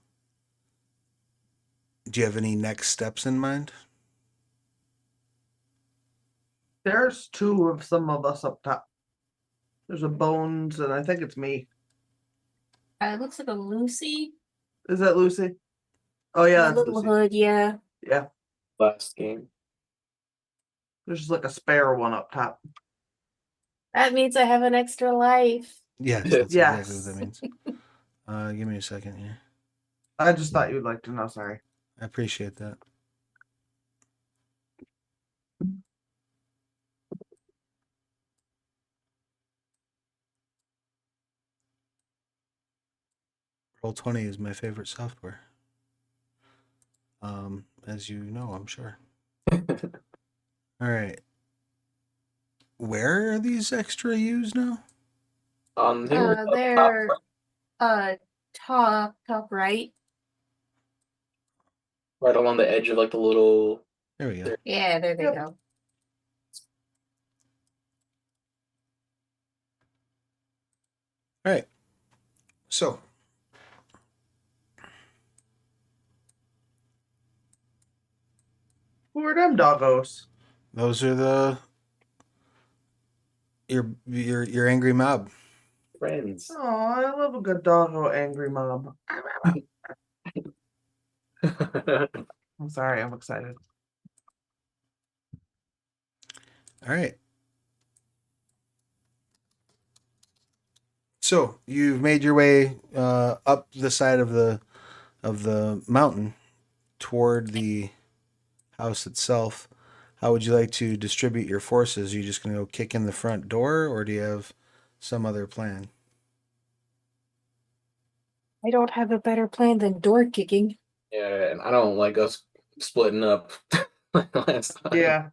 Do you have any next steps in mind? There's 2 of some of us up top. There's a Bones, and I think it's me. It looks like a Lucy. Is that Lucy? Oh yeah, The that's little Lucy. hood, yeah. Yeah, Last game. there's just like a spare one up top. That means I have an extra life. Yes, that's Yes. exactly what that means. Give me a second here. I just thought you'd like to know. Sorry. I appreciate that. Roll20 is my favorite software. As you know, I'm sure. All right. Where are these extra U's now? On here, They're top right. right along the edge of like the little. There we go. Yeah, there they Yep. go. All right. So, Who are them doggos? those are your angry mob. Friends. Oh, I love a good doggo angry mob. I'm sorry, I'm excited. All right. So you've made your way up the side of the mountain toward the house itself. How would you like to distribute your forces? Are you just going to go kick in the front door, or do you have some other plan? I don't have a better plan than door kicking. Yeah, and I don't like us splitting up like last time. Yeah.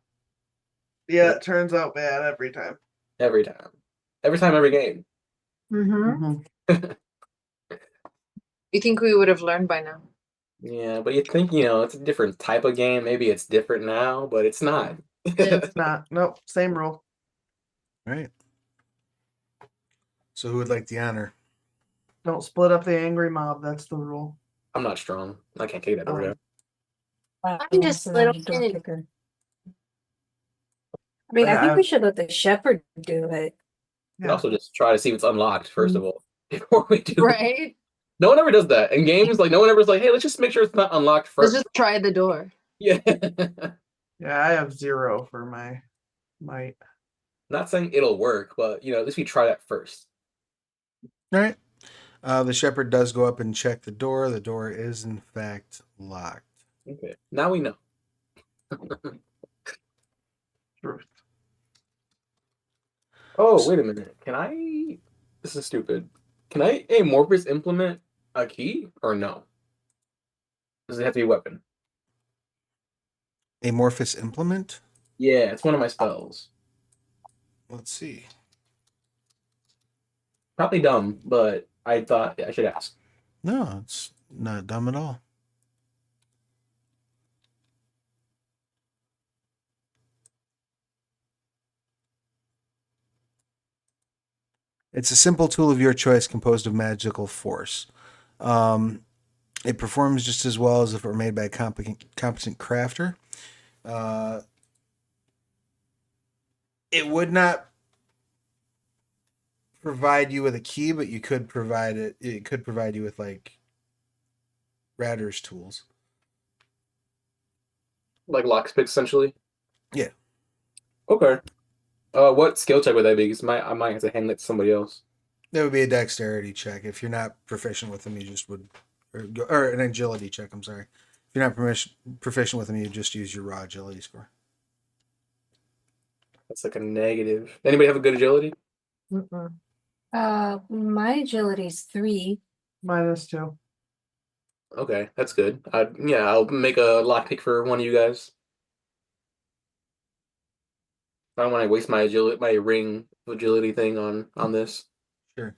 Yeah, it turns out bad every time. Every time. Every time, every game. Mm-hmm. You think we would have learned by now? Yeah, but you think, it's a different type of game. Maybe it's different now, but it's not. It's not. Nope. Same rule. All right. So who would like the honor? Don't split up the angry mob. That's the rule. I'm not strong. I can't take that door down. I can just am split not up a door and- kicker. I mean, I think we should let the shepherd do it. We could also just try to see if it's unlocked, first of all, before we do it. Right? No one ever does that. In games, like, no one ever's like, hey, let's just make sure it's not unlocked Let's first. just try the door. Yeah. Yeah, I have 0 for my might. Not saying it'll work, but, at least we try that first. All right. The shepherd does go up and check the door. The door is, in fact, locked. Okay. Now we know. Truth. Oh, wait a minute. Can I... This is stupid. Can I amorphous implement a key or no? Does it have to be a weapon? Amorphous implement? Yeah, it's one of my spells. Let's see. Probably dumb, but I thought I should ask. No, it's not dumb at all. It's a simple tool of your choice composed of magical force. It performs just as well as if it were made by a competent crafter. It would not provide you with a key, but you could provide it. It could provide you with like Ratter's tools. Like lockpick, essentially? Yeah. Okay. What skill check would that be? Because I might have to hand that to somebody else. That would be a dexterity check. If you're not proficient with them, you just would, or an agility check. I'm sorry. If you're not proficient with them, you just use your raw agility score. That's like a negative. Anybody have a good agility? My agility's 3. -2. Okay, that's good. Yeah, I'll make a lockpick for one of you guys. I don't want to waste my ring agility thing on this. Sure.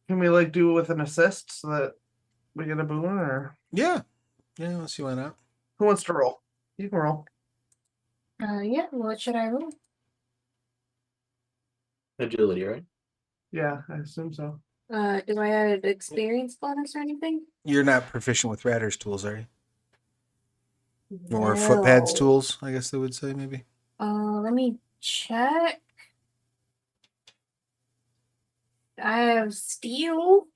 Can we like do it with an assist so that we get a boon, or Yeah. Yeah. Let's see why not. who wants to roll? You can roll. Yeah, what should I roll? Agility, right? Yeah, I assume so. Do I add experience bonus or anything? You're not proficient with Ratter's tools, are you? Or Footpad's No. tools, I guess they would say, maybe. Let me check. I have steel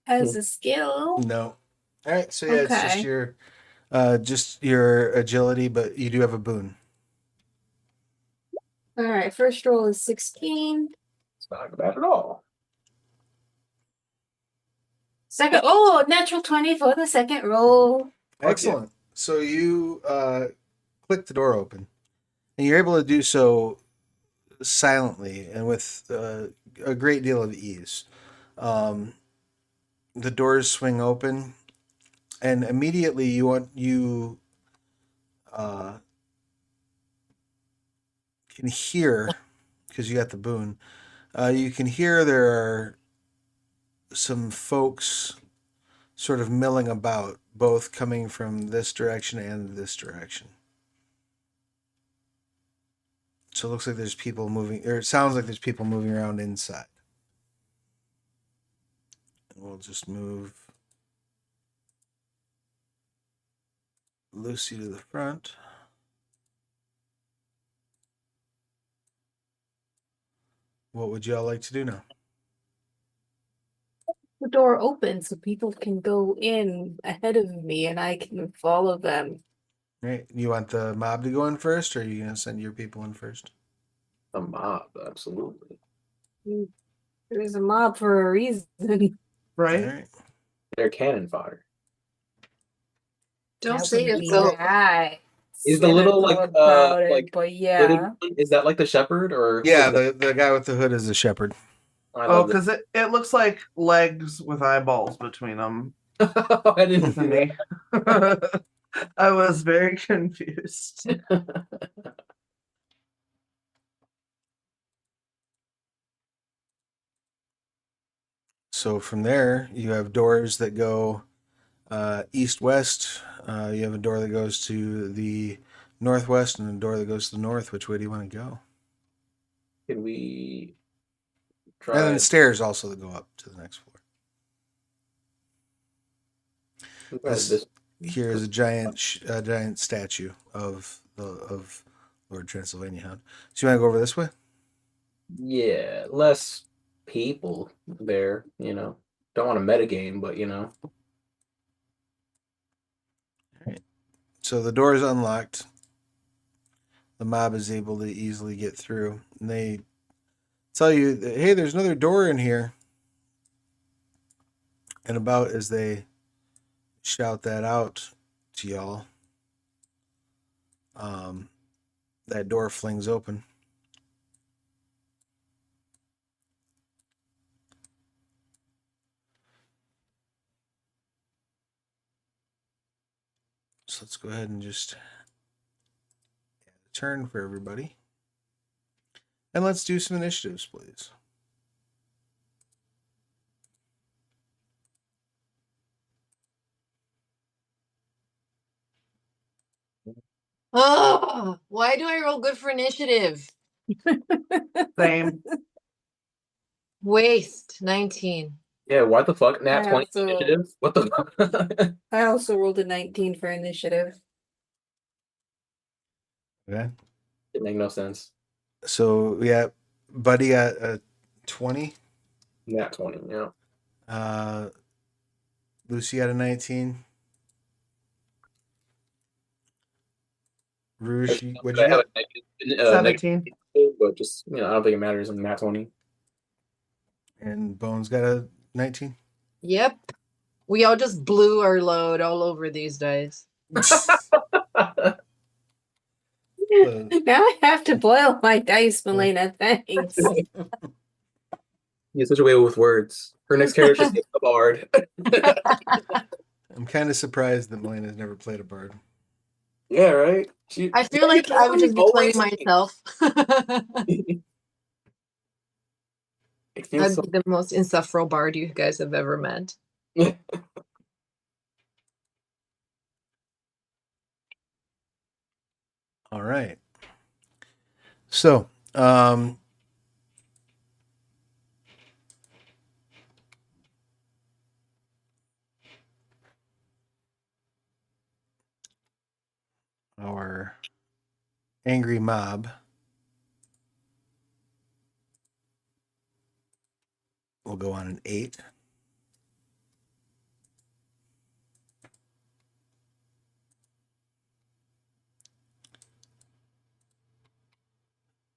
as a skill. No. All right. So yeah, it's Okay. just your agility, but you do have a boon. All right, first roll is 16. It's not bad at all. Second, natural 20 for the second roll. Excellent. So you click the door open, and you're able to do so silently and with a great deal of ease. The doors swing open, and immediately you can hear, because you got the boon. You can hear there are some folks sort of milling about, both coming from this direction and this direction. So it looks like there's people moving, or it sounds like there's people moving around inside. And we'll just move Lucy to the front. What would y'all like to do now? The door opens so people can go in ahead of me and I can follow them. Right? You want the mob to go in first, or are you going to send your people in first? A mob, absolutely. There's a mob for a reason. Right? All right. They're cannon fodder. Don't That say wouldn't it be so. right. Is the little Cynical like about it, like but hooded yeah. one, is that like the shepherd or who Yeah, is that? the guy with the hood is the shepherd. I Oh, love because it looks like legs with eyeballs between them that. I didn't to see me. I was very confused. that. So from there, you have doors that go East-west, you have a door that goes to the northwest and a door that goes to the north. Which way do you want to go? Can we And then try? stairs also that go up to the next floor. This This. here is a giant statue of Lord Transylvanian-Hound. So you want to go over this way? Yeah, less people there. Don't want a metagame, but All right. So the door is unlocked. The mob is able to easily get through, and they tell you, that, "Hey, there's another door in here." And about as they shout that out to y'all, um, that door flings open. So let's go ahead and just add a turn for everybody. And let's do some initiatives, please. Oh, why do I roll good for initiative? Same. Waste 19. yeah. What the fuck? Nat I 20 also initiative? What the? I also rolled a 19 for initiative. Okay. It make no sense. So yeah, Buddy got a 20. Nat 20. Yeah. Lucy got a 19. Rouge, what'd you I have get? a negative, 17. but just I don't think it matters in Nat 20. And Bones got a 19. Yep. We all just blew our load all over these days. Now I have to boil my dice, Melina. Thanks. You have such a way with words. Her next character should be a bard. I'm kind of surprised that Melena's never played a bard. Yeah, right. I feel like I would just be playing always myself. it feels I'd so. be the most insufferable bard you guys have ever met. All right. So, our angry mob will go on an 8.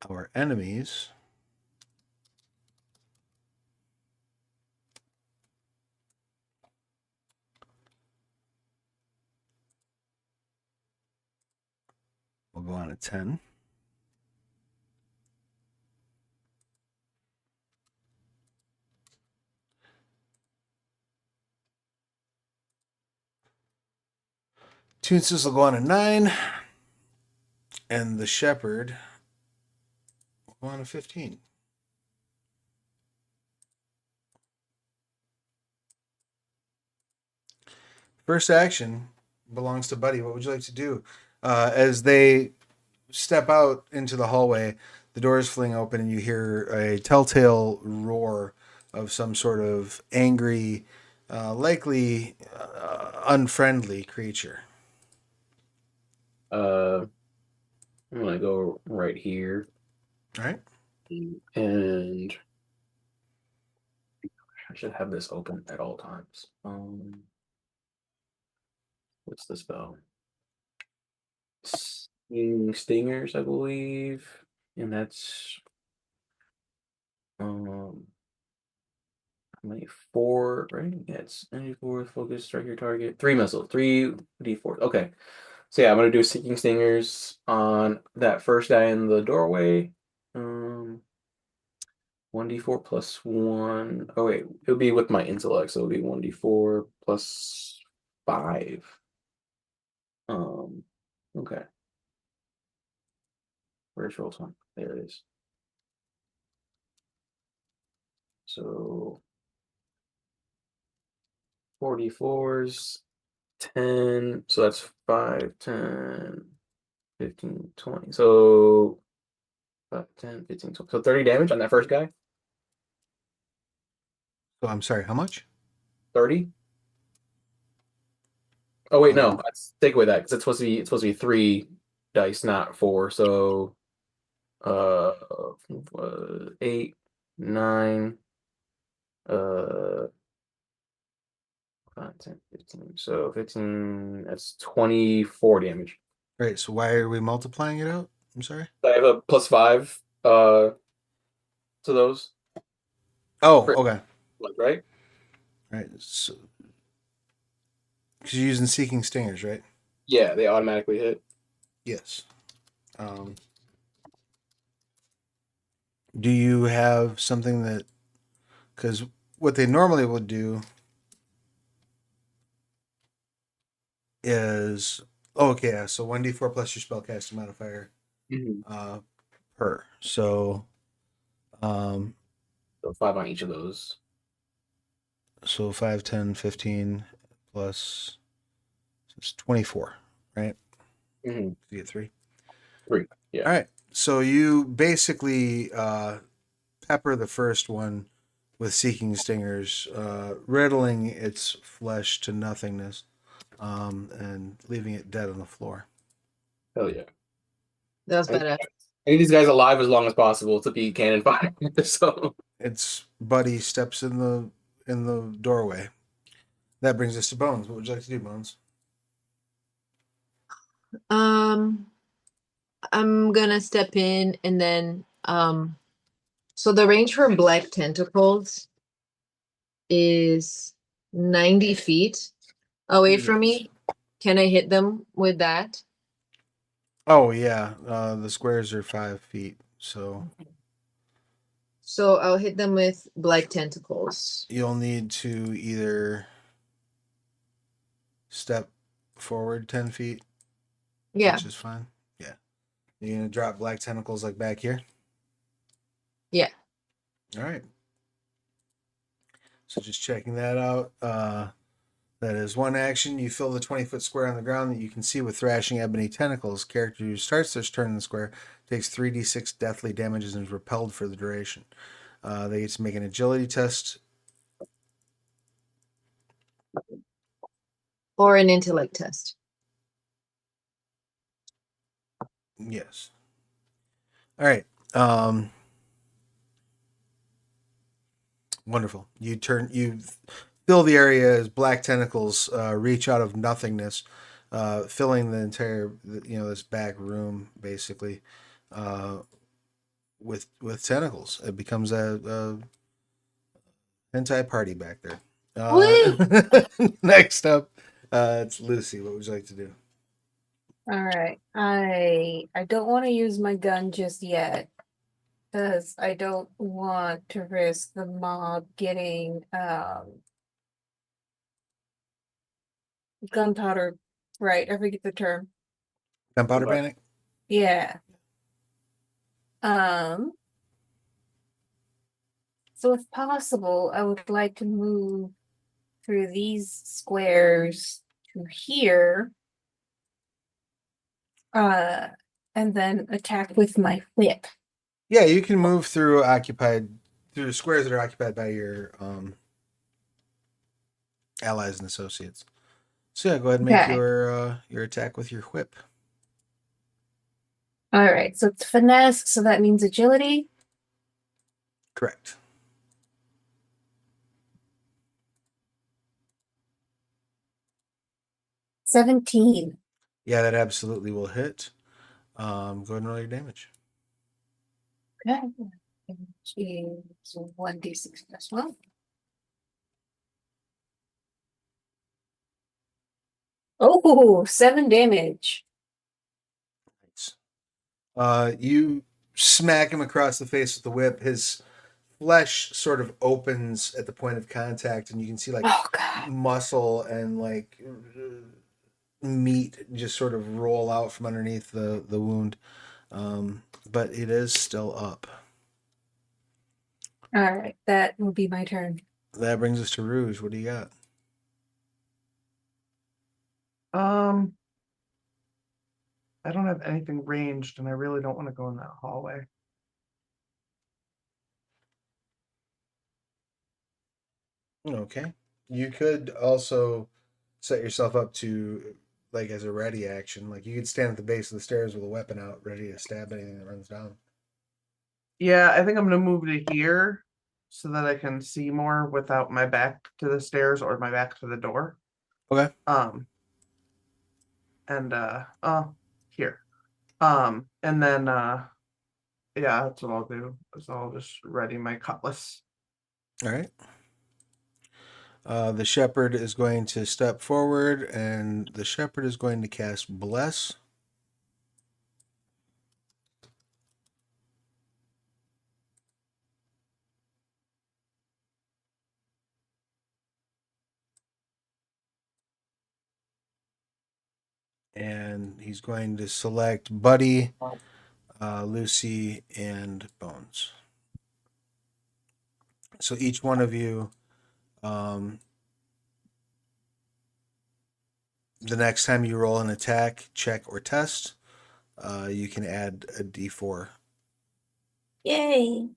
Our enemies will go on a 10. Toonsis will go on a 9. And the shepherd will go on a 15. First action belongs to Buddy. What would you like to do? As they step out into the hallway, the doors fling open, and you hear a telltale roar of some sort of angry, likely unfriendly creature. I'm gonna go right here, All right. and I should have this open at all times. What's the spell? Stingers, I believe, and that's how many? 4, right? Yeah, it's 94 focus, strike your target. 3 missiles, 3d4. Okay, so yeah, I'm gonna do Seeking Stingers on that first guy in the doorway. 1d4 plus 1. Oh wait, it'll be with my intellect, so it'll be 1d4 plus 5. Okay. Where's roll 20? There it is. So 44s. 10. So that's 5, 10, 15, 20. So 5, 10, 15, 20. So 30 damage on that first guy. So I'm sorry, how much? 30. Oh wait, no. Um, Let's take away that because it's supposed to be 3 dice, not 4. So uh 8, 9, 5, 10, 15. So 15, that's 24 damage. right, so why are we multiplying it out? I'm sorry. I have a +5 to those. Oh, For, okay. right? Right. So, because you're using Seeking Stingers, right? Yeah, they automatically hit. Yes. Um, do you have something that, because what they normally would do is, oh, okay, yeah, so 1d4 plus your spellcasting modifier Mhm. per. So, So 5 on each of those. so 5, 10, 15 plus, so it's 24, right? Mm-hmm. You get 3. 3. Yeah. All right. So you basically pepper the first one with Seeking Stingers, riddling its flesh to nothingness, and leaving it dead on the floor. Hell yeah. That was I need, badass. I need these guys alive as long as possible to be cannon fire. So Its buddy steps in the doorway. That brings us to Bones. What would you like to do, Bones? Um, I'm gonna step in and then so the range for black tentacles is 90 feet away from Yes. me. Can I hit them with that? Oh yeah, the squares are 5 feet, so So I'll hit them with black tentacles. you'll need to either step forward 10 feet, Yeah, which is fine. Yeah, you're gonna drop black tentacles like back here. yeah. All right. So just checking that out. That is one action. You fill the 20-foot square on the ground that you can see with thrashing ebony tentacles. Character who starts their turn in the square takes 3d6 deathly damages and is repelled for the duration. They get to make an agility test. Or an intellect test. Yes. All right. Wonderful. You fill the area as black tentacles reach out of nothingness, filling the entire this back room basically uh, with tentacles. It becomes a hentai party back there. Woo! Next up, it's Lucy. What would you like to do? All right. I don't want to use my gun just yet because I don't want to risk the mob getting gunpowder. Right, I forget the term. Gunpowder panic? Yeah. Um, so if possible, I would like to move through these squares to here. Uh, and then attack with my whip. Yeah, you can move through squares that are occupied by your allies and associates. So yeah, go ahead and make Okay. your attack with your whip. All right. So it's finesse, so that means agility. Correct. $17. Yeah, that absolutely will hit. Go ahead and roll your damage. Okay. Which is 1d6 plus 1. Oh, 7 damage. Nice. You smack him across the face with the whip. His flesh sort of opens at the point of contact, and you can see like Oh, God. muscle and like meat just sort of roll out from underneath the wound. But it is still up. All right. That will be my turn. That brings us to Rouge. What do you got? Um, I don't have anything ranged, and I really don't want to go in that hallway. Okay. You could also set yourself up to, like, as a ready action. Like, you could stand at the base of the stairs with a weapon out, ready to stab anything that runs down. Yeah, I think I'm gonna move to here so that I can see more without my back to the stairs or my back to the door. Okay. And here. And then yeah, that's what I'll do. Is I'll just ready my cutlass. All right. The shepherd is going to step forward, and the shepherd is going to cast Bless. And he's going to select Buddy, Lucy, and Bones. So each one of you, the next time you roll an attack, check, or test, you can add a d4. Yay.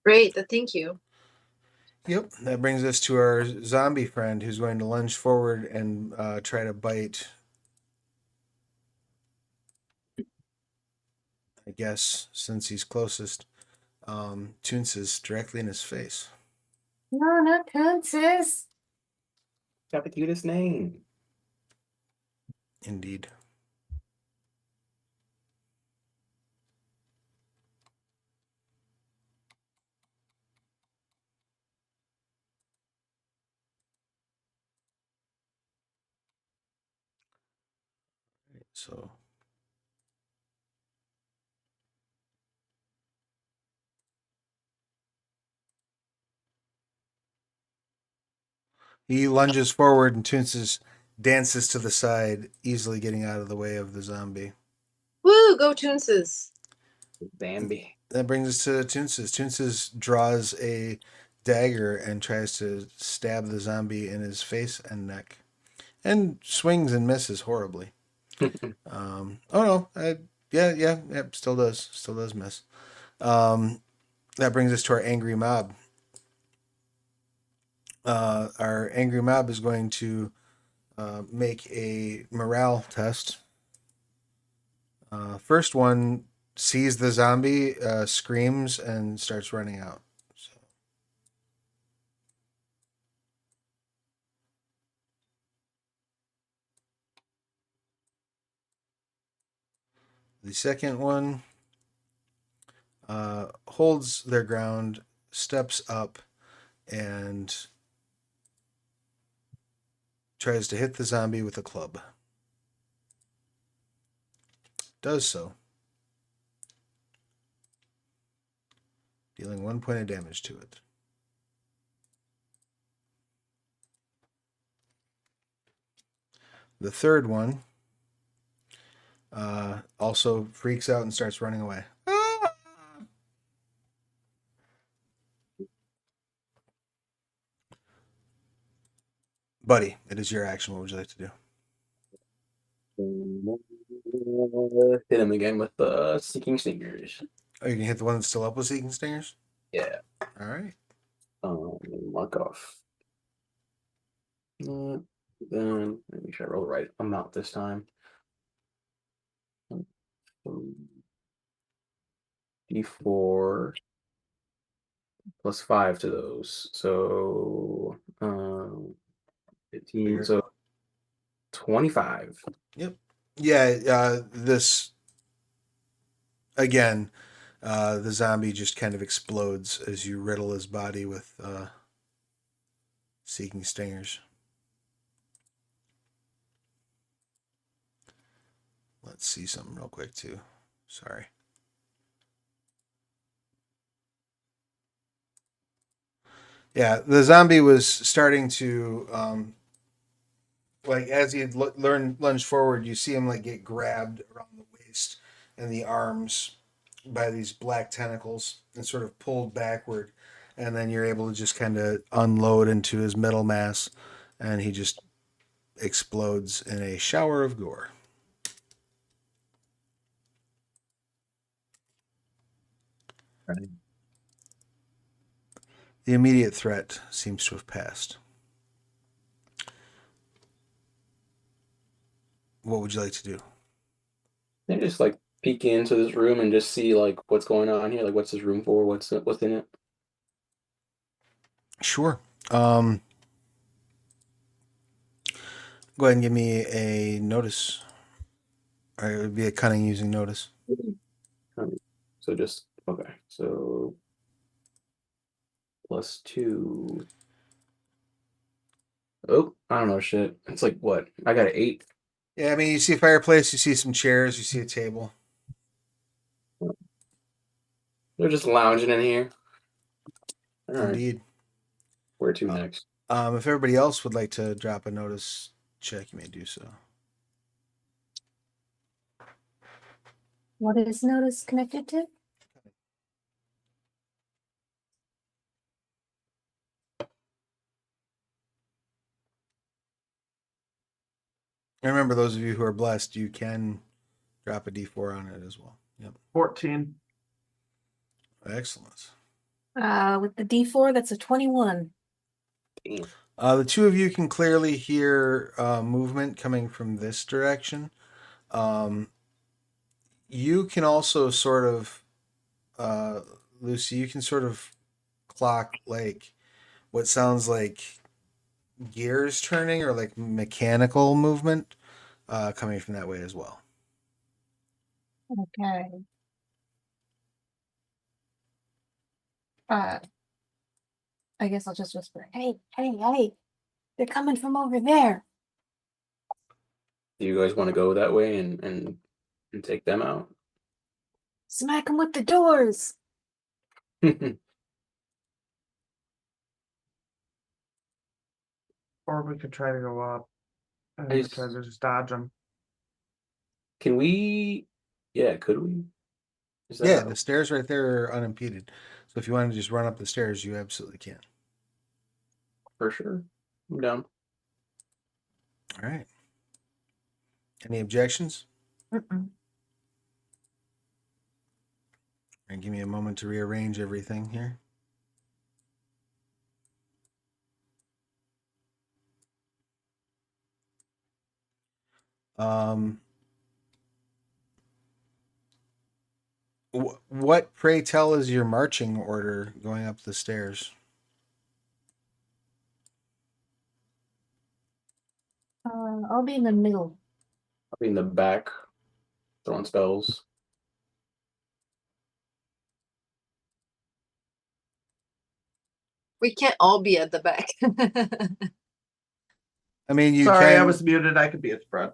Great. Thank you. Yep. That brings us to our zombie friend who's going to lunge forward and try to bite, I guess, since he's closest, Toonces directly in his face. No, not Princess. Got the cutest name. Indeed. So he lunges forward and Toonces dances to the side, easily getting out of the way of the zombie. Woo! Go Toonses. Bambi. That brings us to Toonces. Toonces draws a dagger and tries to stab the zombie in his face and neck, and swings and misses horribly. Oh no, yeah, still does miss. That brings us to our angry mob. Our angry mob is going to make a morale test. First one sees the zombie, screams, and starts running out. So. The second one holds their ground, steps up, and tries to hit the zombie with a club. Does so, dealing 1 point of damage to it. The third one also freaks out and starts running away. Buddy, it is your action. What would you like to do? Hit him again with the Seeking Stingers. Oh, you can hit the one that's still up with Seeking Stingers? Yeah. All right. Mark off. Then make sure I roll the right amount this time. D4 plus 5 to those. So 15. So 25. Yep. Yeah, this again, the zombie just kind of explodes as you riddle his body with Seeking Stingers. Let's see something real quick too. Sorry. Yeah, the zombie was starting to like as he had lunged forward, you see him like get grabbed around the waist and the arms by these black tentacles and sort of pulled backward, and then you're able to just kind of unload into his middle mass. and he just explodes in a shower of gore. Right. The immediate threat seems to have passed. What would you like to do? They just like peek into this room and just see like what's going on here. Like, what's this room for? What's in it? Sure. Go ahead and give me a notice. Or it would be a cunning using notice. So just okay. So +2. Oh, I don't know shit. It's like what? I got an 8. Yeah, I mean, you see a fireplace, you see some chairs, you see a table. They're just lounging in here. All right. Indeed. Where to next? If everybody else would like to drop a notice check, you may do so. What is notice connected to? And remember, those of you who are blessed, you can drop a d4 on it as well. Yep. 14. Excellent. With the D4, that's a 21. Damn. The two of you can clearly hear movement coming from this direction. You can also sort of, Lucy, you can sort of clock like what sounds like gears turning or like mechanical movement coming from that way as well. Okay. I guess I'll just whisper, hey, hey, hey, they're coming from over there. Do you guys want to go that way and take them out? Smack them with the doors. Or we could try to go up and I just- try to just dodge them. Can we? Yeah, could we? Is that Yeah, how- the stairs right there are unimpeded. So if you want to just run up the stairs, you absolutely can. for sure? I'm down. All right. Any objections? Mm-mm. And give me a moment to rearrange everything here. What, pray tell, is your marching order going up the stairs? I'll be in the middle. I'll be in the back, throwing spells. We can't all be at the back. I mean, you Sorry, can. I was muted. I could be at spread.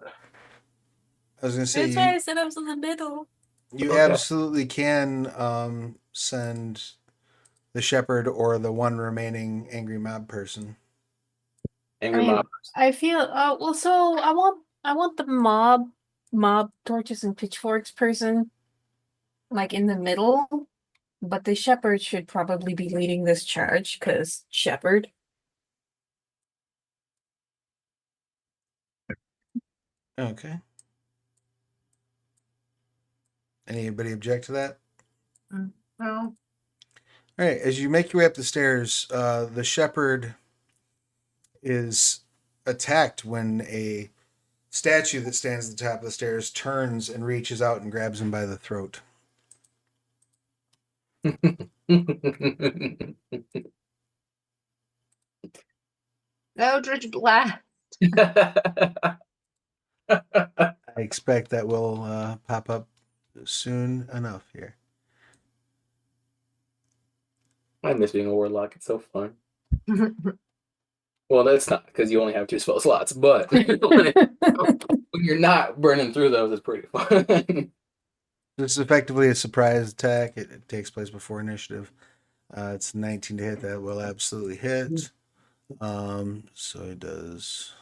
I was going to say, That's why I said I was in the middle. you Okay. absolutely can send the shepherd or the one remaining angry mob person. Angry I mean, mob. I feel well. So I want the mob torches and pitchforks person, like in the middle. But the shepherd should probably be leading this charge, because shepherd. Okay. Anybody object to that? No. All right. As you make your way up the stairs, the shepherd is attacked when a statue that stands at the top of the stairs turns and reaches out and grabs him by the throat. Eldritch Blast. I expect that will pop up soon enough here. I miss being a warlock. It's so fun. Well, that's not because you only have 2 spell slots, but when you're not burning through those, it's pretty fun. This is effectively a surprise attack. It takes place before initiative. It's 19 to hit. That will absolutely hit. So it does.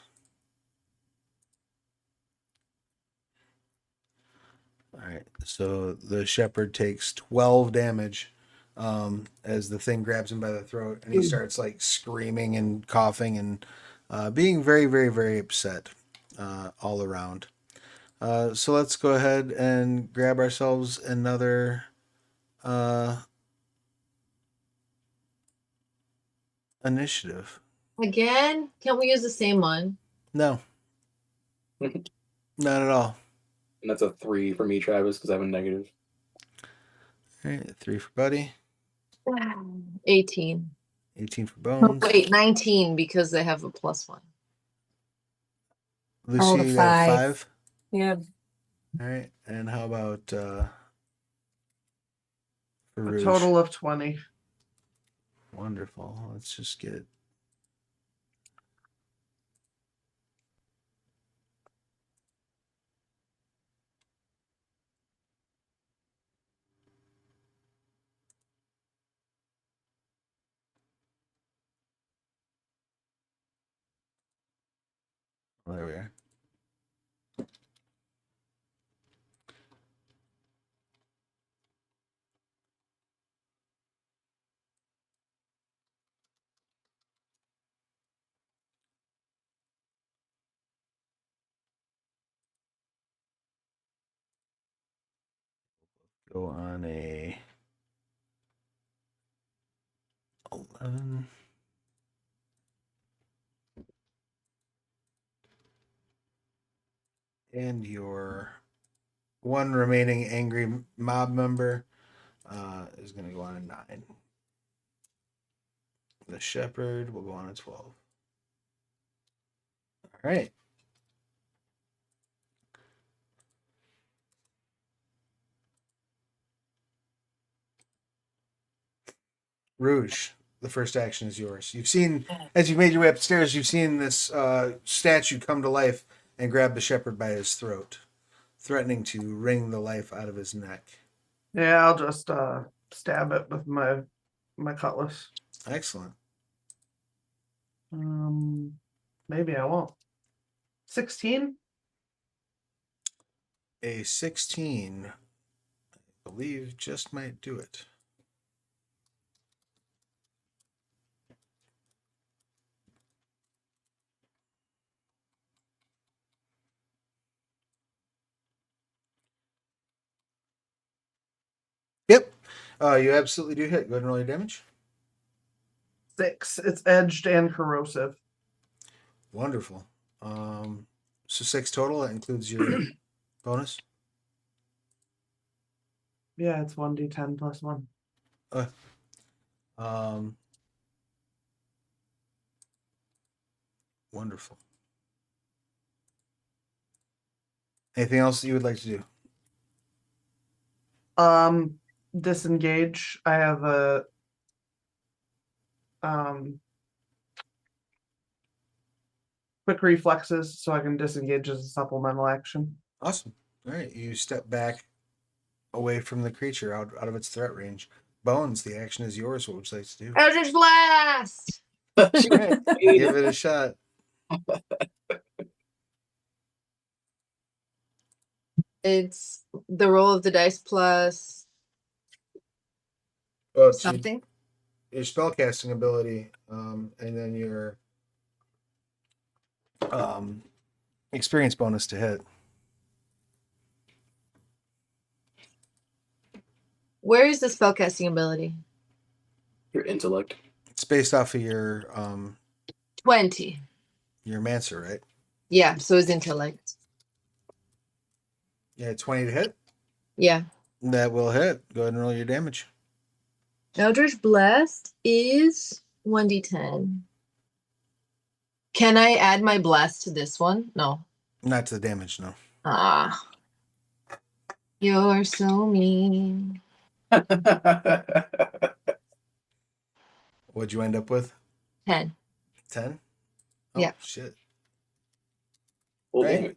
All right. So the shepherd takes 12 damage as the thing grabs him by the throat, and he starts like screaming and coughing and being very, very, very upset all around. So let's go ahead and grab ourselves another initiative. Again? Can't we use the same one? No, not at all. And that's a 3 for me, Travis, because I have a negative. All right, 3 for Buddy, 18. 18 for Bones. Wait, 19 because they have a +1. Lucy, rolled a you got a 5. 5. Yeah. All right, and how about for A Rouge? total of 20. Wonderful. Let's just get. Well, there we are. Go on a 11. And your one remaining angry mob member is going to go on a 9. The shepherd will go on a 12. All right. Rouge, the first action is yours. You've seen, as you made your way upstairs, you've seen this statue come to life and grab the shepherd by his throat, threatening to wring the life out of his neck. Yeah, I'll just stab it with my cutlass. Excellent. Maybe I won't. 16? A 16, I believe, just might do it. Yep. You absolutely do hit. Go ahead and roll your damage. 6. It's edged and corrosive. Wonderful. So 6 total. That includes your bonus. Yeah, it's 1d10 plus 1. Wonderful. Anything else that you would like to do? Disengage. I have a quick reflexes, so I can disengage as a supplemental action. Awesome. All right. You step back away from the creature out of its threat range. Bones, the action is yours. What would you like to do? Eldritch Blast! All right. Give it a shot. It's the roll of the dice plus Well, it's something. your spellcasting ability, and then your experience bonus to hit. Where is the spellcasting ability? Your intellect. It's based off of your 20. Mancer, right? Yeah, so is intellect. Yeah, 20 to hit. Yeah. That will hit. Go ahead and roll your damage. Eldritch Blast is 1d10. Can I add my blast to this one? No. Not to the damage, no. Ah. You're so mean. What'd you end up with? 10. 10? Oh, Yeah. shit. Well, Right. damn it.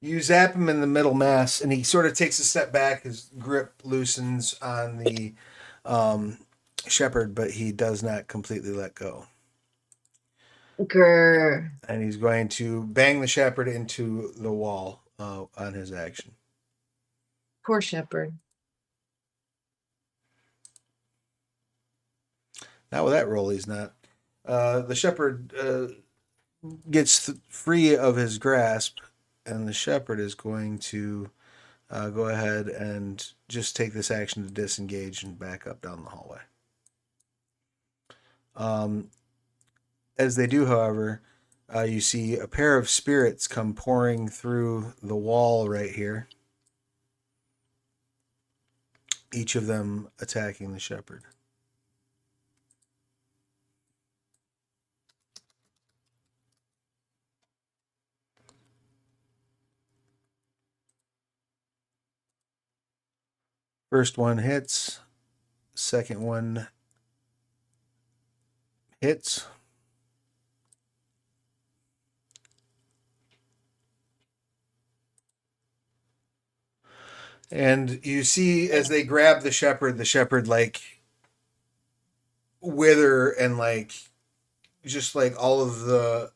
You zap him in the middle mass, and he sort of takes a step back. His grip loosens on the shepherd, but he does not completely let go. Grr. And he's going to bang the shepherd into the wall on his action. Poor shepherd. Now with that roll, he's not. The shepherd gets free of his grasp, and the shepherd is going to go ahead and just take this action to disengage and back up down the hallway. As they do, however, you see a pair of spirits come pouring through the wall right here, each of them attacking the shepherd. First one hits, second one hits. And you see as they grab the shepherd like wither and like just like all of the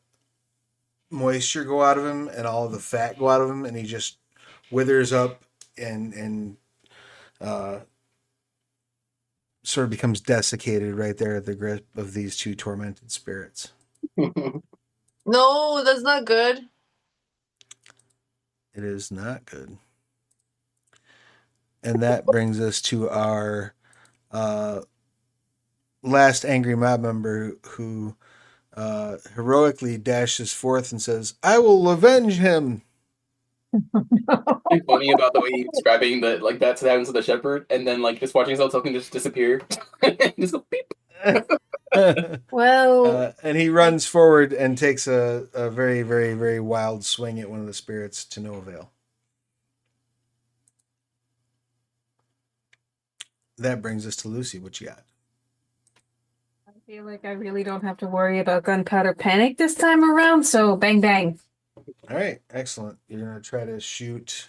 moisture go out of him and all of the fat go out of him, and he just withers up and sort of becomes desiccated right there at the grip of these two tormented spirits. No, that's not good. It is not good. And that brings us to our last angry mob member who heroically dashes forth and says, "I will avenge him." It's funny about the way he's describing the like that's what happens to the shepherd, and then like just watching something just disappear. Just go beep. Well, And he runs forward and takes a very, very, very wild swing at one of the spirits to no avail. That brings us to Lucy. What you got? I feel like I really don't have to worry about gunpowder panic this time around, so bang bang. All right, excellent. You're going to try to shoot.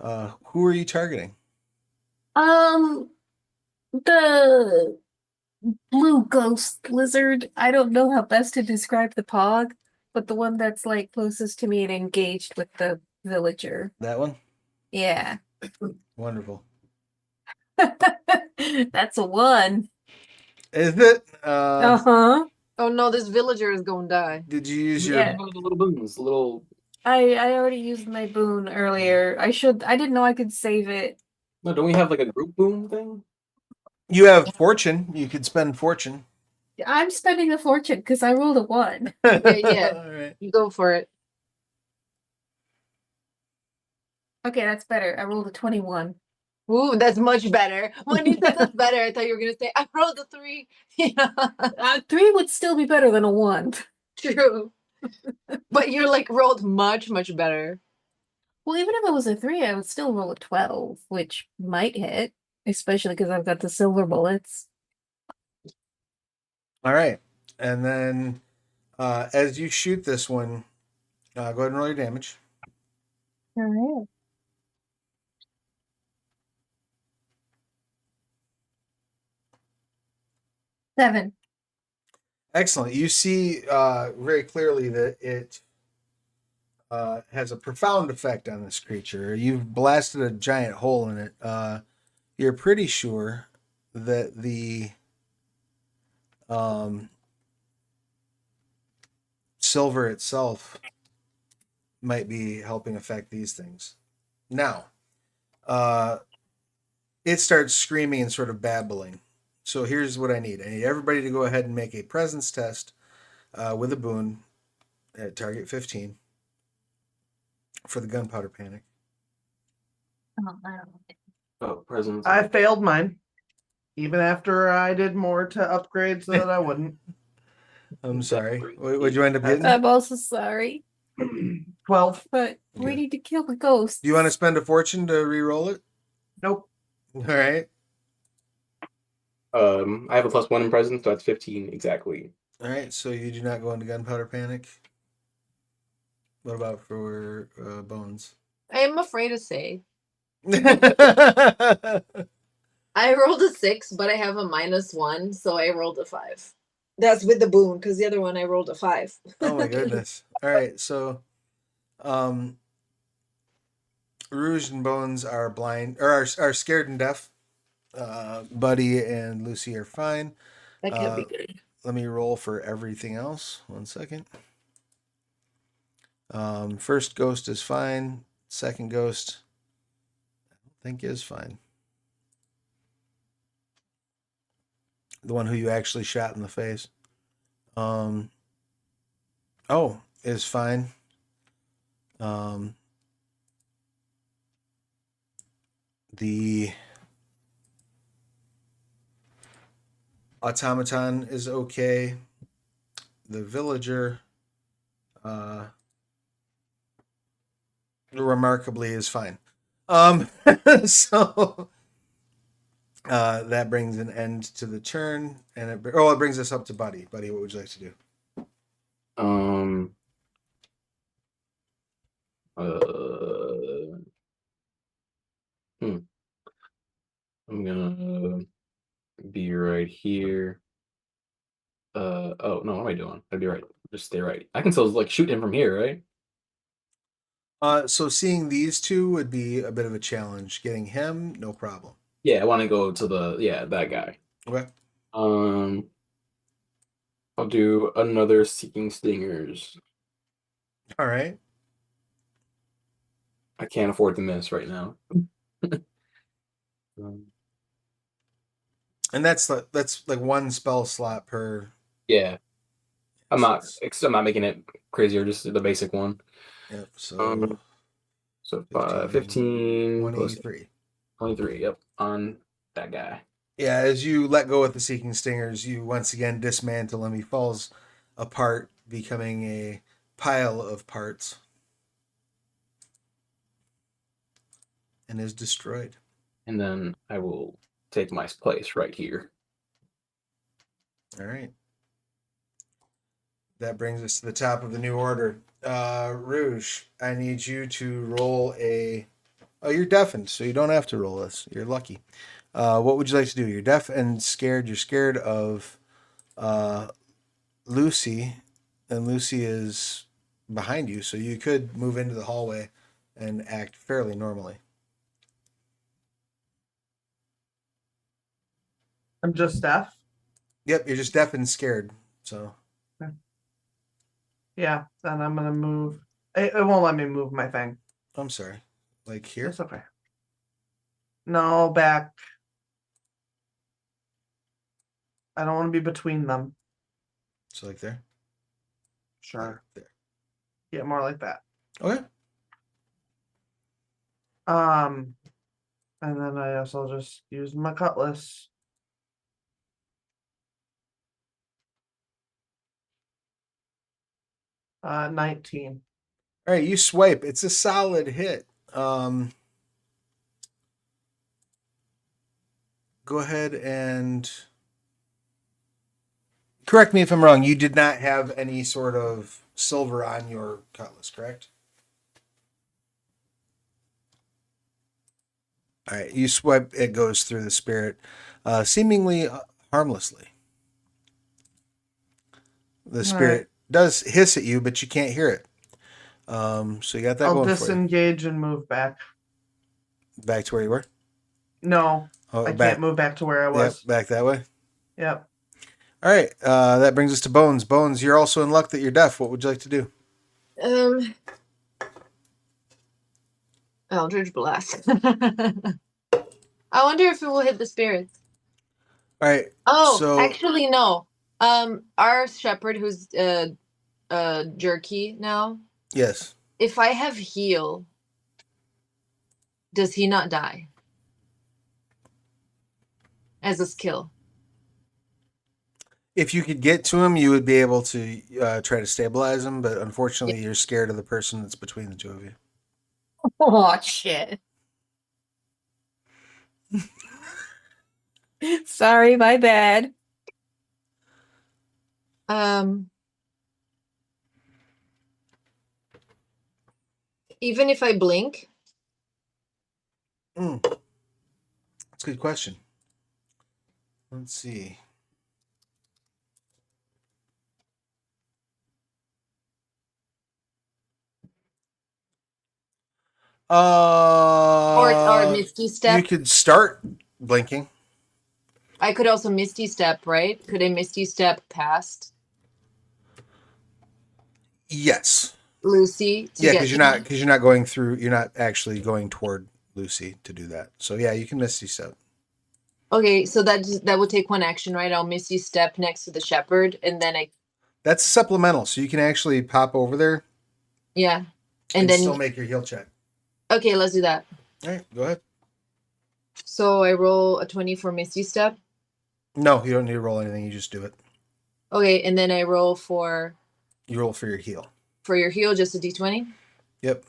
Who are you targeting? The blue ghost lizard. I don't know how best to describe the pog, but the one that's like closest to me and engaged with the villager. That one? Yeah. Wonderful. That's a 1. Is it? Uh-huh. Oh no, this villager is going to die. Did you use Yeah. One of the little boons, little. I already used my boon earlier. I didn't know I could save it. No, don't we have like a group boon thing? You have fortune. You could spend fortune. I'm spending a fortune because I rolled a 1. Yeah. All right. You go for it. Okay, that's better. I rolled a 21. Ooh, that's much better. When you said that's better, I thought you were gonna say I rolled a 3. Yeah, 3 would still be better than a 1. true. But you're like rolled much, much better. Well, even if it was a 3, I would still roll a 12, which might hit, especially because I've got the silver bullets. All right. And then as you shoot this one, go ahead and roll your damage. All right. Seven. Excellent. You see very clearly that it has a profound effect on this creature. You've blasted a giant hole in it. You're pretty sure that the silver itself might be helping affect these things. Now, it starts screaming and sort of babbling. So here's what I need. I need everybody to go ahead and make a presence test with a boon at target 15 for the gunpowder panic. Oh, presents. I failed mine, even after I did more to upgrade so that I wouldn't. I'm sorry. What'd you end up getting? I'm also sorry, 12. but we Okay. need to kill the ghost. Do you want to spend a fortune to re-roll it? Nope. All right. I have a +1 in presence, so that's 15 exactly. All right. So you do not go into gunpowder panic. What about for bones? I am afraid to say. Oh I rolled a 6, but I have a -1, so I rolled a 5. That's with the boon, because the other one I rolled a 5. Oh my goodness. All right. So Rouge and Bones are blind or are scared and deaf. Buddy and Lucy are fine. That can't be good. Let me roll for everything else. 1 second. First ghost is fine. Second ghost, I don't think is fine. The one who you actually shot in the face. Is fine. The automaton is okay. The villager, remarkably, is fine. So that brings an end to the turn, and it brings us up to Buddy. Buddy, what would you like to do? Um. I'm gonna be right here. Oh no, what am I doing? I'd be right. Just stay right. I can still like shoot him from here, right? So seeing these two would be a bit of a challenge. Getting him, no problem. Yeah, I want to go to that guy. Okay. Um, I'll do another Seeking Stingers. All right. I can't afford to miss right now. And that's like one spell slot per. Yeah, I'm So not. I'm not making it crazier. Just the basic one. Yep. So Um, so 15 plus 23. 23. Yep, on that guy. Yeah, as you let go with the Seeking Stingers, you once again dismantle him. He falls apart, becoming a pile of parts, and is destroyed. And then I will take my place right here. All right. That brings us to the top of the new order. Rouge, I need you to roll a. Oh, you're deafened, so you don't have to roll this. You're lucky. What would you like to do? You're deaf and scared. You're scared of Lucy, and Lucy is behind you, so you could move into the hallway and act fairly normally. I'm just deaf. Yep, you're just deaf and scared. So Yeah, then I'm gonna move. It won't let me move my thing. I'm sorry. Like here? It's okay. No, back. I don't want to be between them. So like there? Sure. There. Yeah, more like that. Okay. And then I also just use my cutlass. Uh, 19. All right, you swipe. It's a solid hit. Go ahead and correct me if I'm wrong. You did not have any sort of silver on your cutlass, correct? All right, you swipe. It goes through the spirit, seemingly harmlessly. The spirit does hiss at you, but you can't hear it. So you got that I'll going for you. disengage and move back. Back to where you were. No, Oh, I back. can't move back to where I Yep, was. back that way. Yep. All right. That brings us to Bones. Bones, you're also in luck that you're deaf. What would you like to do? Eldritch Blast. I wonder if it will hit the spirits. All right. Oh, so actually, no. Our shepherd, who's jerky now. yes. If I have heal, does he not die? As a skill. If you could get to him, you would be able to try to stabilize him, but unfortunately, you're scared of the person that's between the two of you. Oh shit. Sorry, my bad. Even if I blink. That's a good question. Let's see. Or Misty Step. You could start blinking. I could also Misty Step, right? Could I Misty Step past? Yes. Lucy to Yeah, get because you're not going through. You're not actually going toward Lucy to do that. So yeah, you can Misty Step. Okay, so that would take one action, right? I'll Misty Step next to the shepherd, and then That's supplemental, so you can actually pop over there yeah, and and still then make your heal check. okay, let's do that. All right, go ahead. So I roll a 20 for Misty Step. No, you don't need to roll anything. You just do it. Okay, and then I roll for You roll for your heal. your heal, just a d20. Yep.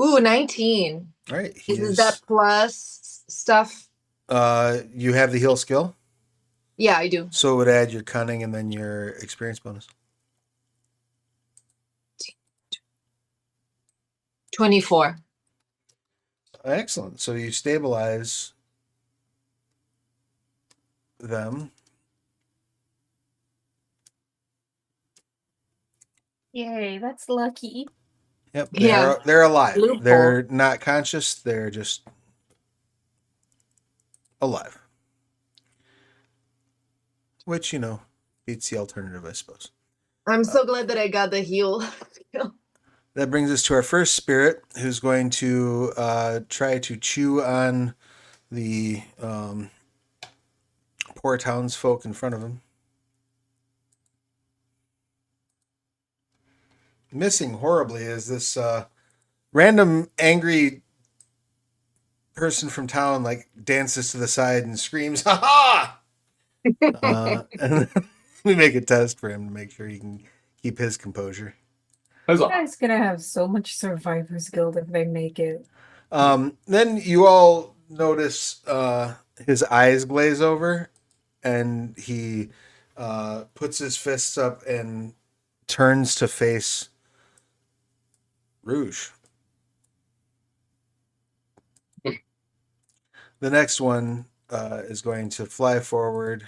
Ooh, 19. All right. He Is that plus stuff? You have the heal skill, Yeah, I do. so it would add your cunning and then your experience bonus. 24. Excellent. So you stabilize them. Yay, that's lucky. Yep. Yeah. They're alive. Loophole. They're not conscious. They're just alive. Which, beats the alternative, I suppose. I'm so glad that I got the heal. That brings us to our first spirit, who's going to try to chew on the poor townsfolk in front of him. Missing horribly is this random angry person from town, like, dances to the side and screams, "Ha ha!" And we make a test for him to make sure he can keep his composure. You guys gonna have so much survivor's guilt if they make it. Then you all notice his eyes glaze over, and he puts his fists up and turns to face Rouge. The next one is going to fly forward.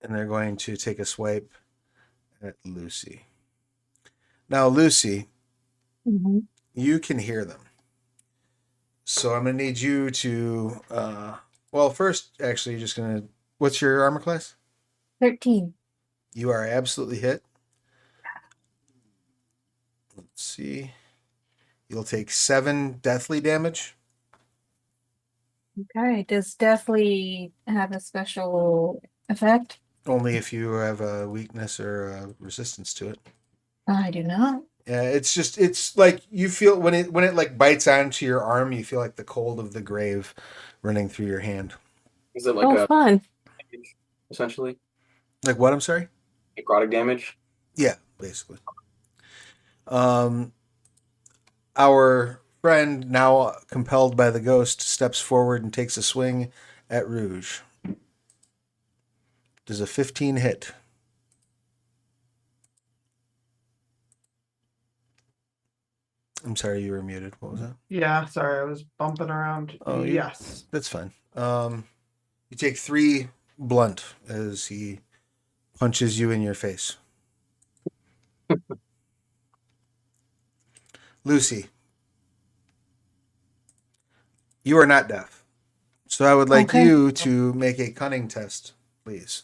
And they're going to take a swipe at Lucy. Now, Lucy, you can hear them. So I'm going to need you to, first, actually, you're just going to, what's your armor class? 13. You are absolutely hit. Let's see. You'll take 7 deathly damage. Okay, does deathly have a special effect? Only if you have a weakness or a resistance to it. I do not. Yeah, it's like you feel when it like bites onto your arm, you feel like the cold of the grave running through your hand. Is it like fun. damage, essentially? Like what? I'm sorry? Necrotic damage? Yeah, basically. Our friend, now compelled by the ghost, steps forward and takes a swing at Rouge. Does a 15 hit? I'm sorry, you were muted. What was that? Yeah, sorry, I was bumping around. Oh, yes. That's fine. You take 3 blunt as he punches you in your face. Lucy, you are not deaf. So I would like you to make a cunning test, please.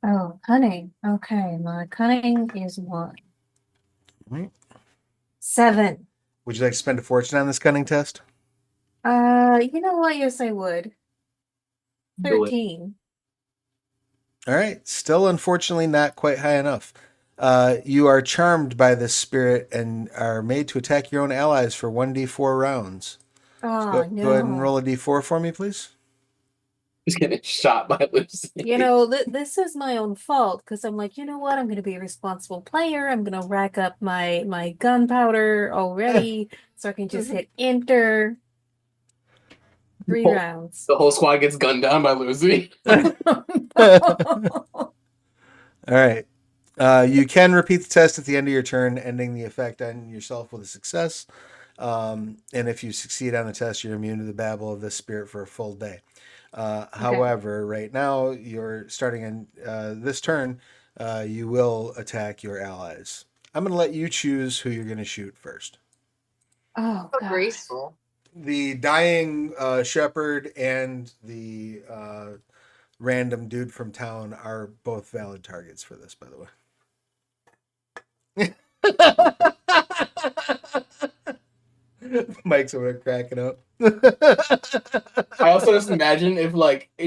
Oh, cunning. Okay, my cunning is 1. Right. 7. Would you like to spend a fortune on this cunning test? You know what? Yes, I would. Do it. 13. All right. Still, unfortunately, not quite high enough. You are charmed by this spirit and are made to attack your own allies for 1d4 rounds. Oh, Go no. ahead and roll a d4 for me, please. He's getting shot by Lucy. You know, this is my own fault because I'm like, you know what? I'm going to be a responsible player. I'm going to rack up my gunpowder already so I can just hit enter. 3 rounds. The whole squad gets gunned down by Lucy. All right. You can repeat the test at the end of your turn, ending the effect on yourself with a success. And if you succeed on the test, you're immune to the babble of this spirit for a full day. However, right now, you're starting in this turn, you will attack your allies. I'm going to let you choose who you're going to shoot first. Oh, So God. graceful. The dying shepherd and the random dude from town are both valid targets for this, by the way. Mike's over there cracking up. I also just imagine if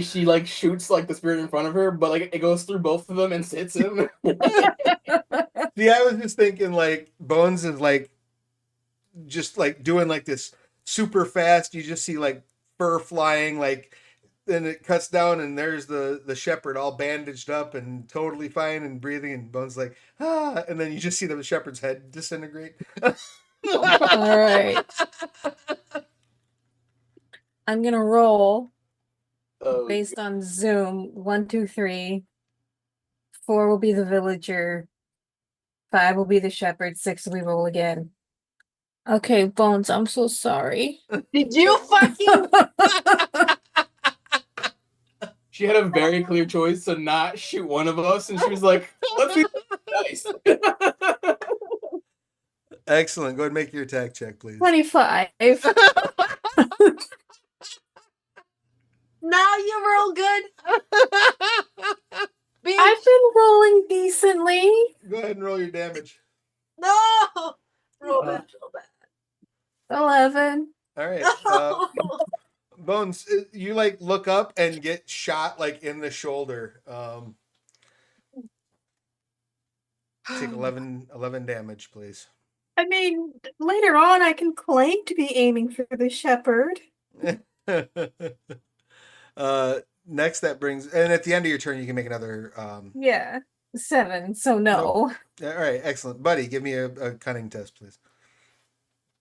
she shoots the spirit in front of her, but it goes through both of them and hits him. See, I was just thinking Bones is just doing this super fast. You just see fur flying, then it cuts down and there's the shepherd all bandaged up and totally fine and breathing, and Bones and then you just see the shepherd's head disintegrate. All right. I'm gonna roll based on Zoom. 1, 2, 3. 4 will be the villager. 5 will be the shepherd. 6 we roll again. Okay, Bones, I'm so sorry. Did you fucking? She had a very clear choice to not shoot one of us, and she was like, "Let's be nice." Excellent. Go ahead and make your attack check, please. 25. Now you roll good. Bitch. I've been rolling decently. Go ahead and roll your damage. No. Roll bad. Roll bad. 11. All right. Bones, you look up and get shot in the shoulder. Take 11 damage, please. I mean, later on I can claim to be aiming for the shepherd. Next, that brings, and at the end of your turn, you can make another. Yeah, 7. So no. Nope. All right, excellent, buddy. Give me a cunning test, please.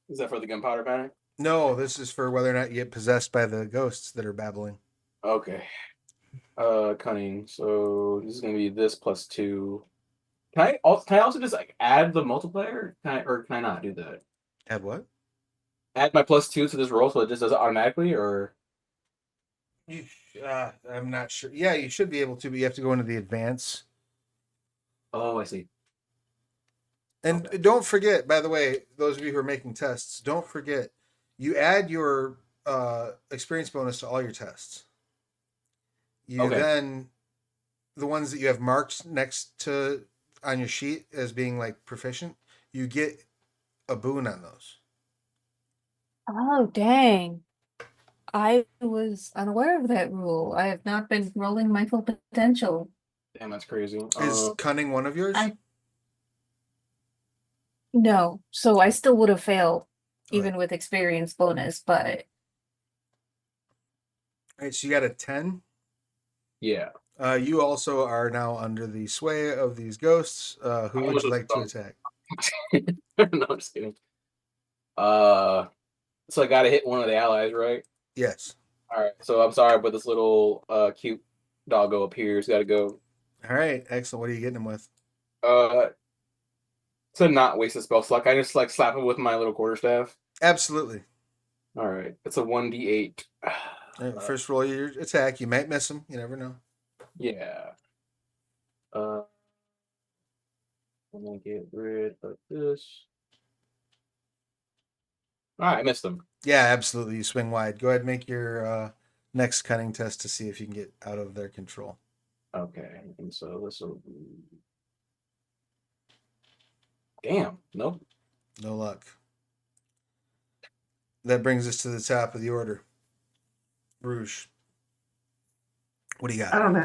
Is that for the gunpowder panic? No, this is for whether or not you get possessed by the ghosts that are babbling. Okay. Cunning. So this is gonna be this plus 2. Can I also just add the multiplier? Can I not do that? Add what? Add my plus 2 to this roll so it just does it automatically, or? I'm not sure. Yeah, you should be able to, but you have to go into the advance. Oh, I see. And Okay. Don't forget, by the way, those of you who are making tests, don't forget, you add your experience bonus to all your tests. You then, the ones that you have marked next to on your sheet as being proficient, you get a boon on those. Oh, dang. I was unaware of that rule. I have not been rolling my full potential. Damn, that's crazy. Is cunning one of yours? No, so I still would have failed, even Right. with experience bonus, but All right, so you got a 10. Yeah. You also are now under the sway of these ghosts. Who would you like to attack? No, I'm just kidding. So I gotta hit one of the allies, right? Yes. All right. So I'm sorry, but this little cute doggo up here has got to go. All right, excellent. What are you getting him with? To not waste a spell slot, I just slap him with my little quarterstaff. Absolutely. All right. It's a 1d8. First roll your attack. You might miss him. You never know. Yeah. I'm gonna get rid of this. All right, I missed him. Yeah, absolutely. You swing wide. Go ahead and make your next cunning test to see if you can get out of their control. Okay, and so this will be. Damn, nope. No luck. That brings us to the top of the order. Rouge. What do you got? I don't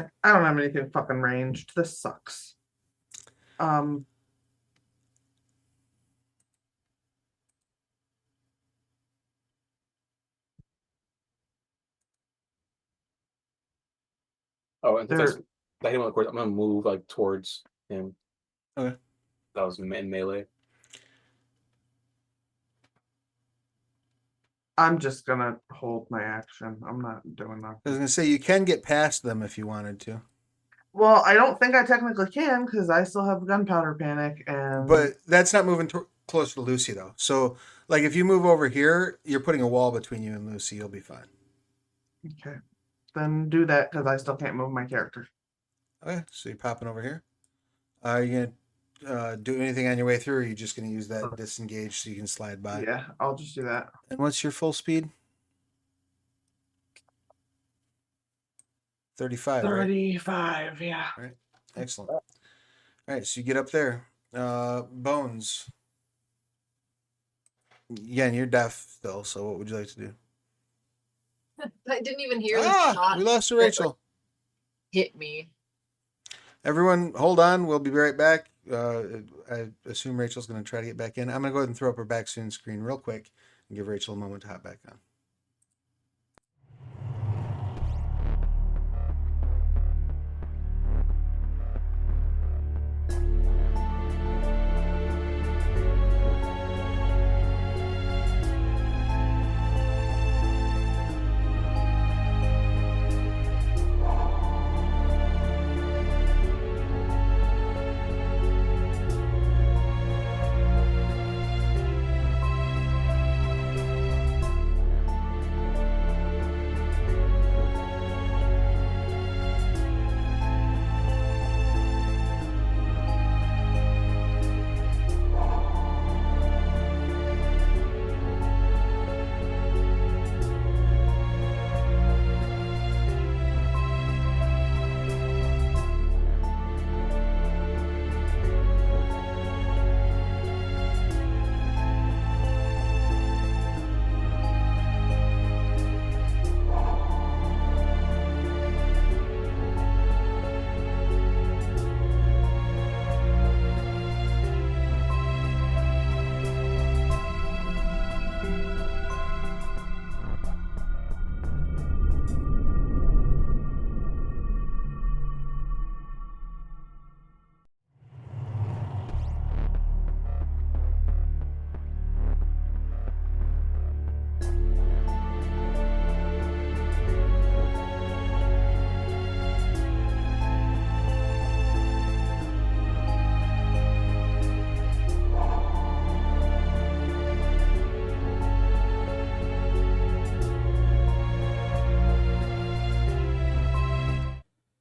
have anything fucking ranged. This sucks. Oh, and since I hit him, of course, I'm gonna move towards him. Okay. That was in melee. I'm just gonna hold my action. I'm not doing nothing. I was gonna say you can get past them if you wanted to. Well, I don't think I technically can because I still have gunpowder panic, and but that's not moving closer to Lucy though. So if you move over here, you're putting a wall between you and Lucy. You'll be fine. Okay, then do that because I still can't move my character. Okay, so you're popping over here. Are you gonna do anything on your way through, or are you just gonna use that disengage so you can slide by? Yeah, I'll just do that. And what's your full speed? 35, right? 35, yeah. All right. Excellent. All right, so you get up there. Bones. Yeah, and you're deaf still, so what would you like to do? I didn't even hear the shot We lost to that, like, Rachel. hit me. Everyone, hold on. We'll be right back. I assume Rachel's going to try to get back in. I'm going to go ahead and throw up her back soon screen real quick and give Rachel a moment to hop back on.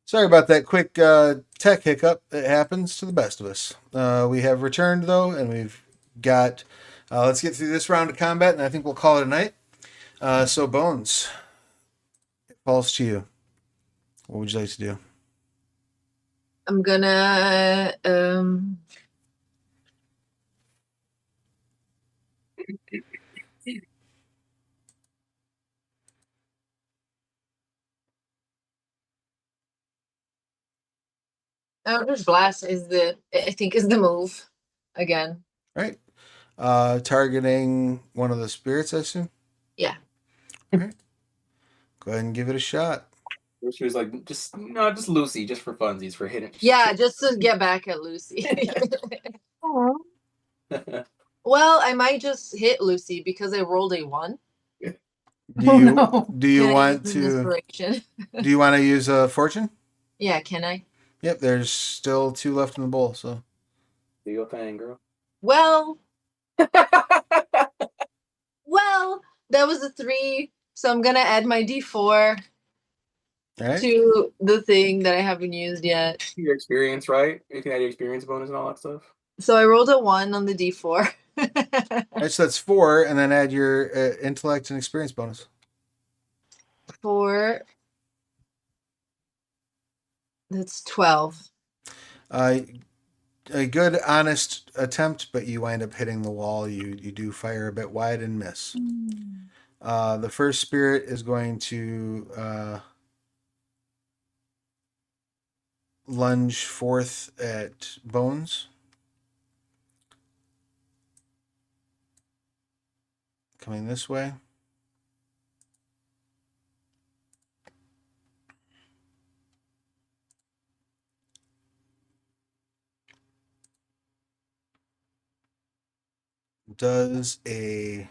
Sorry about that quick tech hiccup. It happens to the best of us. We have returned, though, and we've got. Let's get through this round of combat, and I think we'll call it a night. So, Bones, it falls to you. What would you like to do? I'm gonna Eldritch Blast is I think is the move again. Right. Targeting one of the spirits, I assume? Yeah. All right. Go ahead and give it a shot. She was like, just Lucy, just for funsies, for hitting. Yeah, just to get back at Lucy. Well, I might just hit Lucy because I rolled a 1. Do you no. do you Can I want use an to inspiration? do you want to use a fortune? Yeah, can I? Yep, there's still 2 left in the bowl, so Do your thing, girl. Well, that was a 3, so I'm gonna add my D4 all right. to the thing that I haven't used yet. Your experience, right? You can add your experience bonus and all that stuff. So I rolled a 1 on the D4. All right, so that's 4, and then add your intellect and experience bonus. 4. That's 12. A good, honest attempt, but you wind up hitting the wall. You do fire a bit wide and miss. The first spirit is going to lunge forth at Bones. Coming this way. Does a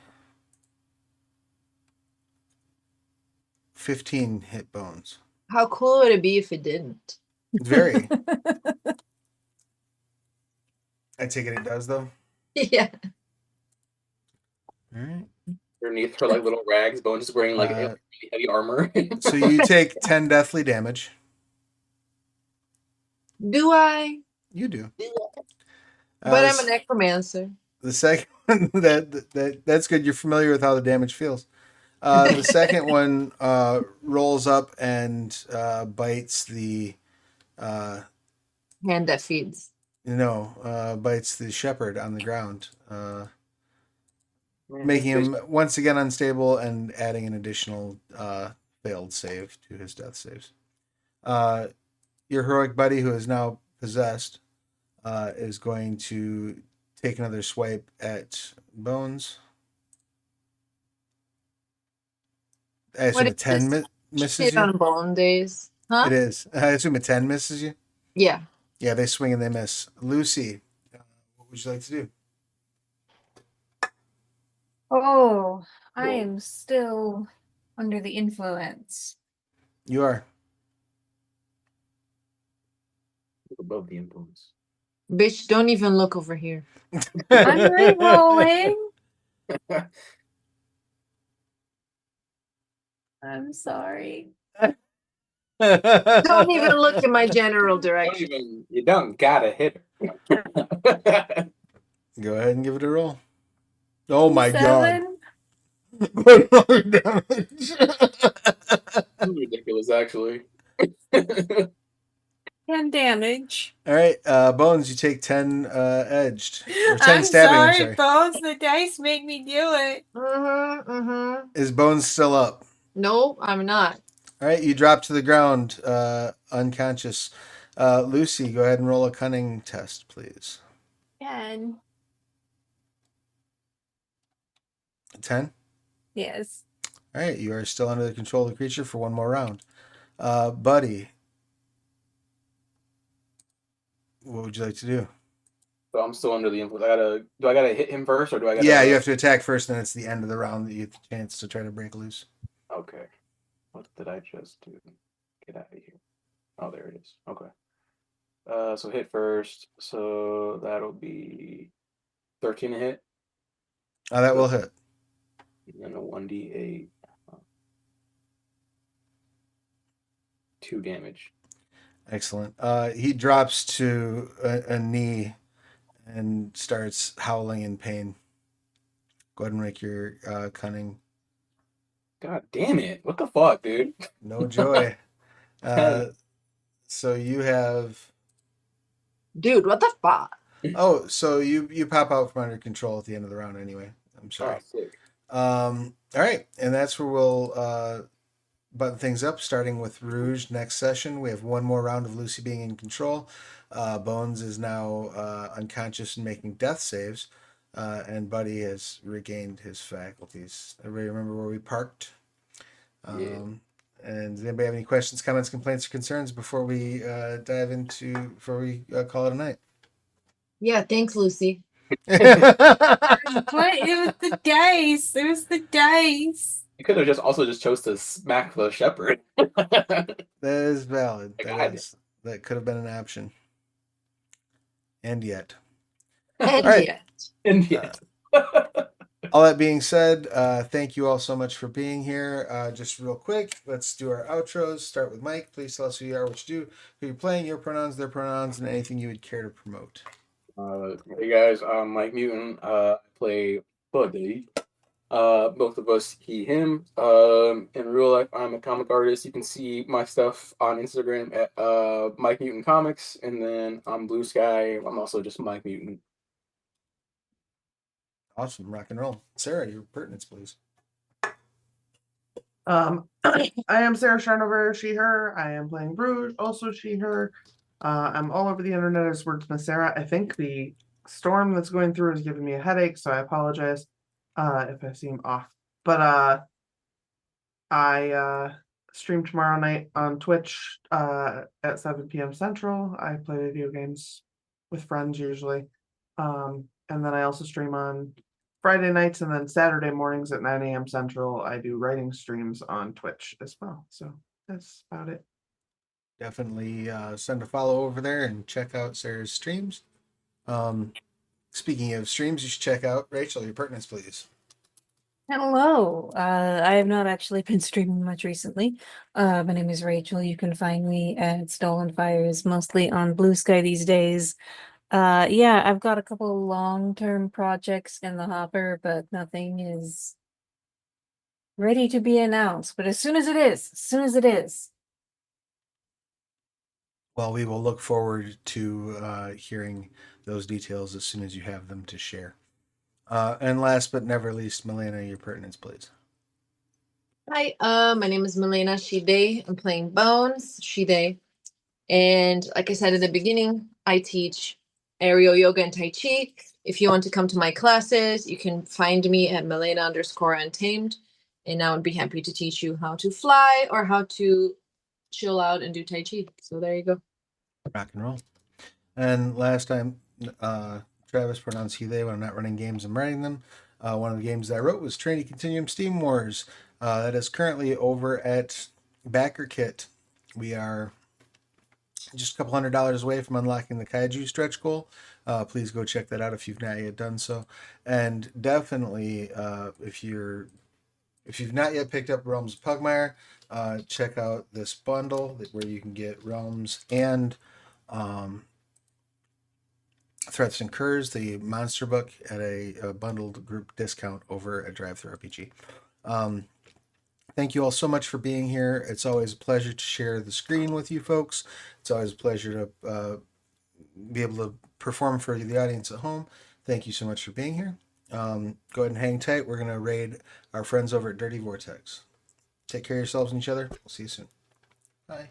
15 hit Bones? How cool would it be if it didn't? Very. I take it does, though. Yeah. All right. Underneath her like little rags, Bones is wearing like Uh, heavy armor. So you take 10 deathly damage. Do I? You do. But I'm a necromancer. The second one, that's good. You're familiar with how the damage feels. The second one rolls up and bites the Hand that feeds. bites the shepherd on the ground, Man, making this him once again unstable and adding an additional failed save to his death saves. Your heroic buddy, who is now possessed, is going to take another swipe at Bones. I assume What a is 10 this? misses Shit you. on bone days. Huh? It is. I assume a 10 misses you. Yeah. Yeah, they swing and they miss. Lucy, what would you like to do? Oh, I Whoa. am still under the influence. You are. above the influence. Bitch, don't even look over here. I'm re-rolling. I'm sorry. Don't even look in my general direction. You don't gotta hit her. Go ahead and give it a roll. Oh my god. 7. Damage. Ridiculous, actually. 10 damage. All right, Bones, you take 10 edged. Or 10 I'm stabbing, I'm sorry, sorry. Bones. The dice make me do it. Is Bones still up? No, I'm not. All right, you drop to the ground, unconscious. Lucy, go ahead and roll a cunning test, please. 10. 10? Yes. All right, you are still under the control of the creature for one more round. Buddy, what would you like to do? So I'm still under the influence. Do I gotta hit him first, or do I gotta? Yeah, you have to attack first, and it's the end of the round that you have the chance to try to break loose. Okay. What did I just do? Get out of here. Oh, there it is. Okay. So hit first. So that'll be 13 to hit, That will hit. and then a 1d8, 2 damage. Excellent. He drops to a knee and starts howling in pain. Go ahead and make your cunning. God damn it! What the fuck, dude? No joy. So you have. Dude, what the fuck? Oh, so you pop out from under control at the end of the round anyway. I'm sorry. Oh, sick. All right, and that's where we'll button things up, starting with Rouge next session. We have one more round of Lucy being in control. Bones is now unconscious and making death saves, and Buddy has regained his faculties. Everybody remember where we parked? Yeah. And does anybody have any questions, comments, complaints, or concerns before we before we call it a night? Yeah, thanks, Lucy. What? It was the dice. It was the dice. You could have just chose to smack the shepherd. That is valid. God. That could have been an option. And yet. And All right. yet. And yet. All that being said, thank you all so much for being here. Just real quick, let's do our outros. Start with Mike. Please tell us who you are, what you do, who you're playing, your pronouns, their pronouns, and anything you would care to promote. Hey guys, I'm Mike Mutant. I play Buddy. Both of us, he, him. In real life, I'm a comic artist. You can see my stuff on Instagram at Mike Mutant Comics, and then on Blue Sky, I'm also just Mike Mutant. Awesome, rock and roll. Sarah, your pertinence, please. I am Sarah Sharnover, she, her. I am playing Bruges, also she, her. I'm all over the internet as Wordsmith Sarah. I think the storm that's going through is giving me a headache, so I apologize if I seem off. But I stream tomorrow night on Twitch at 7 p.m. Central. I play video games with friends usually. And then I also stream on Friday nights, and then Saturday mornings at 9 a.m. Central, I do writing streams on Twitch as well. So that's about it. Definitely send a follow over there and check out Sarah's streams. Speaking of streams, you should check out Rachel, your pertinence, please. Hello. I have not actually been streaming much recently. My name is Rachel. You can find me at Stolen Fires, mostly on Blue Sky these days. Yeah, I've got a couple of long-term projects in the hopper, but nothing is ready to be announced. But as soon as it is. Well, we will look forward to hearing those details as soon as you have them to share. And last but never least, Milena, your pertinence, please. Hi, my name is Milena Shide. I'm playing Bones, Shide. And like I said at the beginning, I teach aerial yoga and Tai Chi. If you want to come to my classes, you can find me at Milena_Untamed. And I would be happy to teach you how to fly or how to chill out and do Tai Chi. So there you go. Rock and roll. And last time, Travis pronounced he, they when I'm not running games, I'm writing them. One of the games that I wrote was Trinity Continuum Steam Wars. That is currently over at Backer Kit. We are just a couple $100 away from unlocking the Kaiju stretch goal. Please go check that out if you've not yet done so. And definitely, if you've not yet picked up Realms of Pugmire, check out this bundle where you can get Realms and Threats and Curs, the monster book, at a bundled group discount over at Drive Thru RPG. Thank you all so much for being here. It's always a pleasure to share the screen with you folks. It's always a pleasure to be able to perform for the audience at home. Thank you so much for being here. Go ahead and hang tight. We're going to raid our friends over at Dirty Vortex. Take care of yourselves and each other. We'll see you soon. Bye.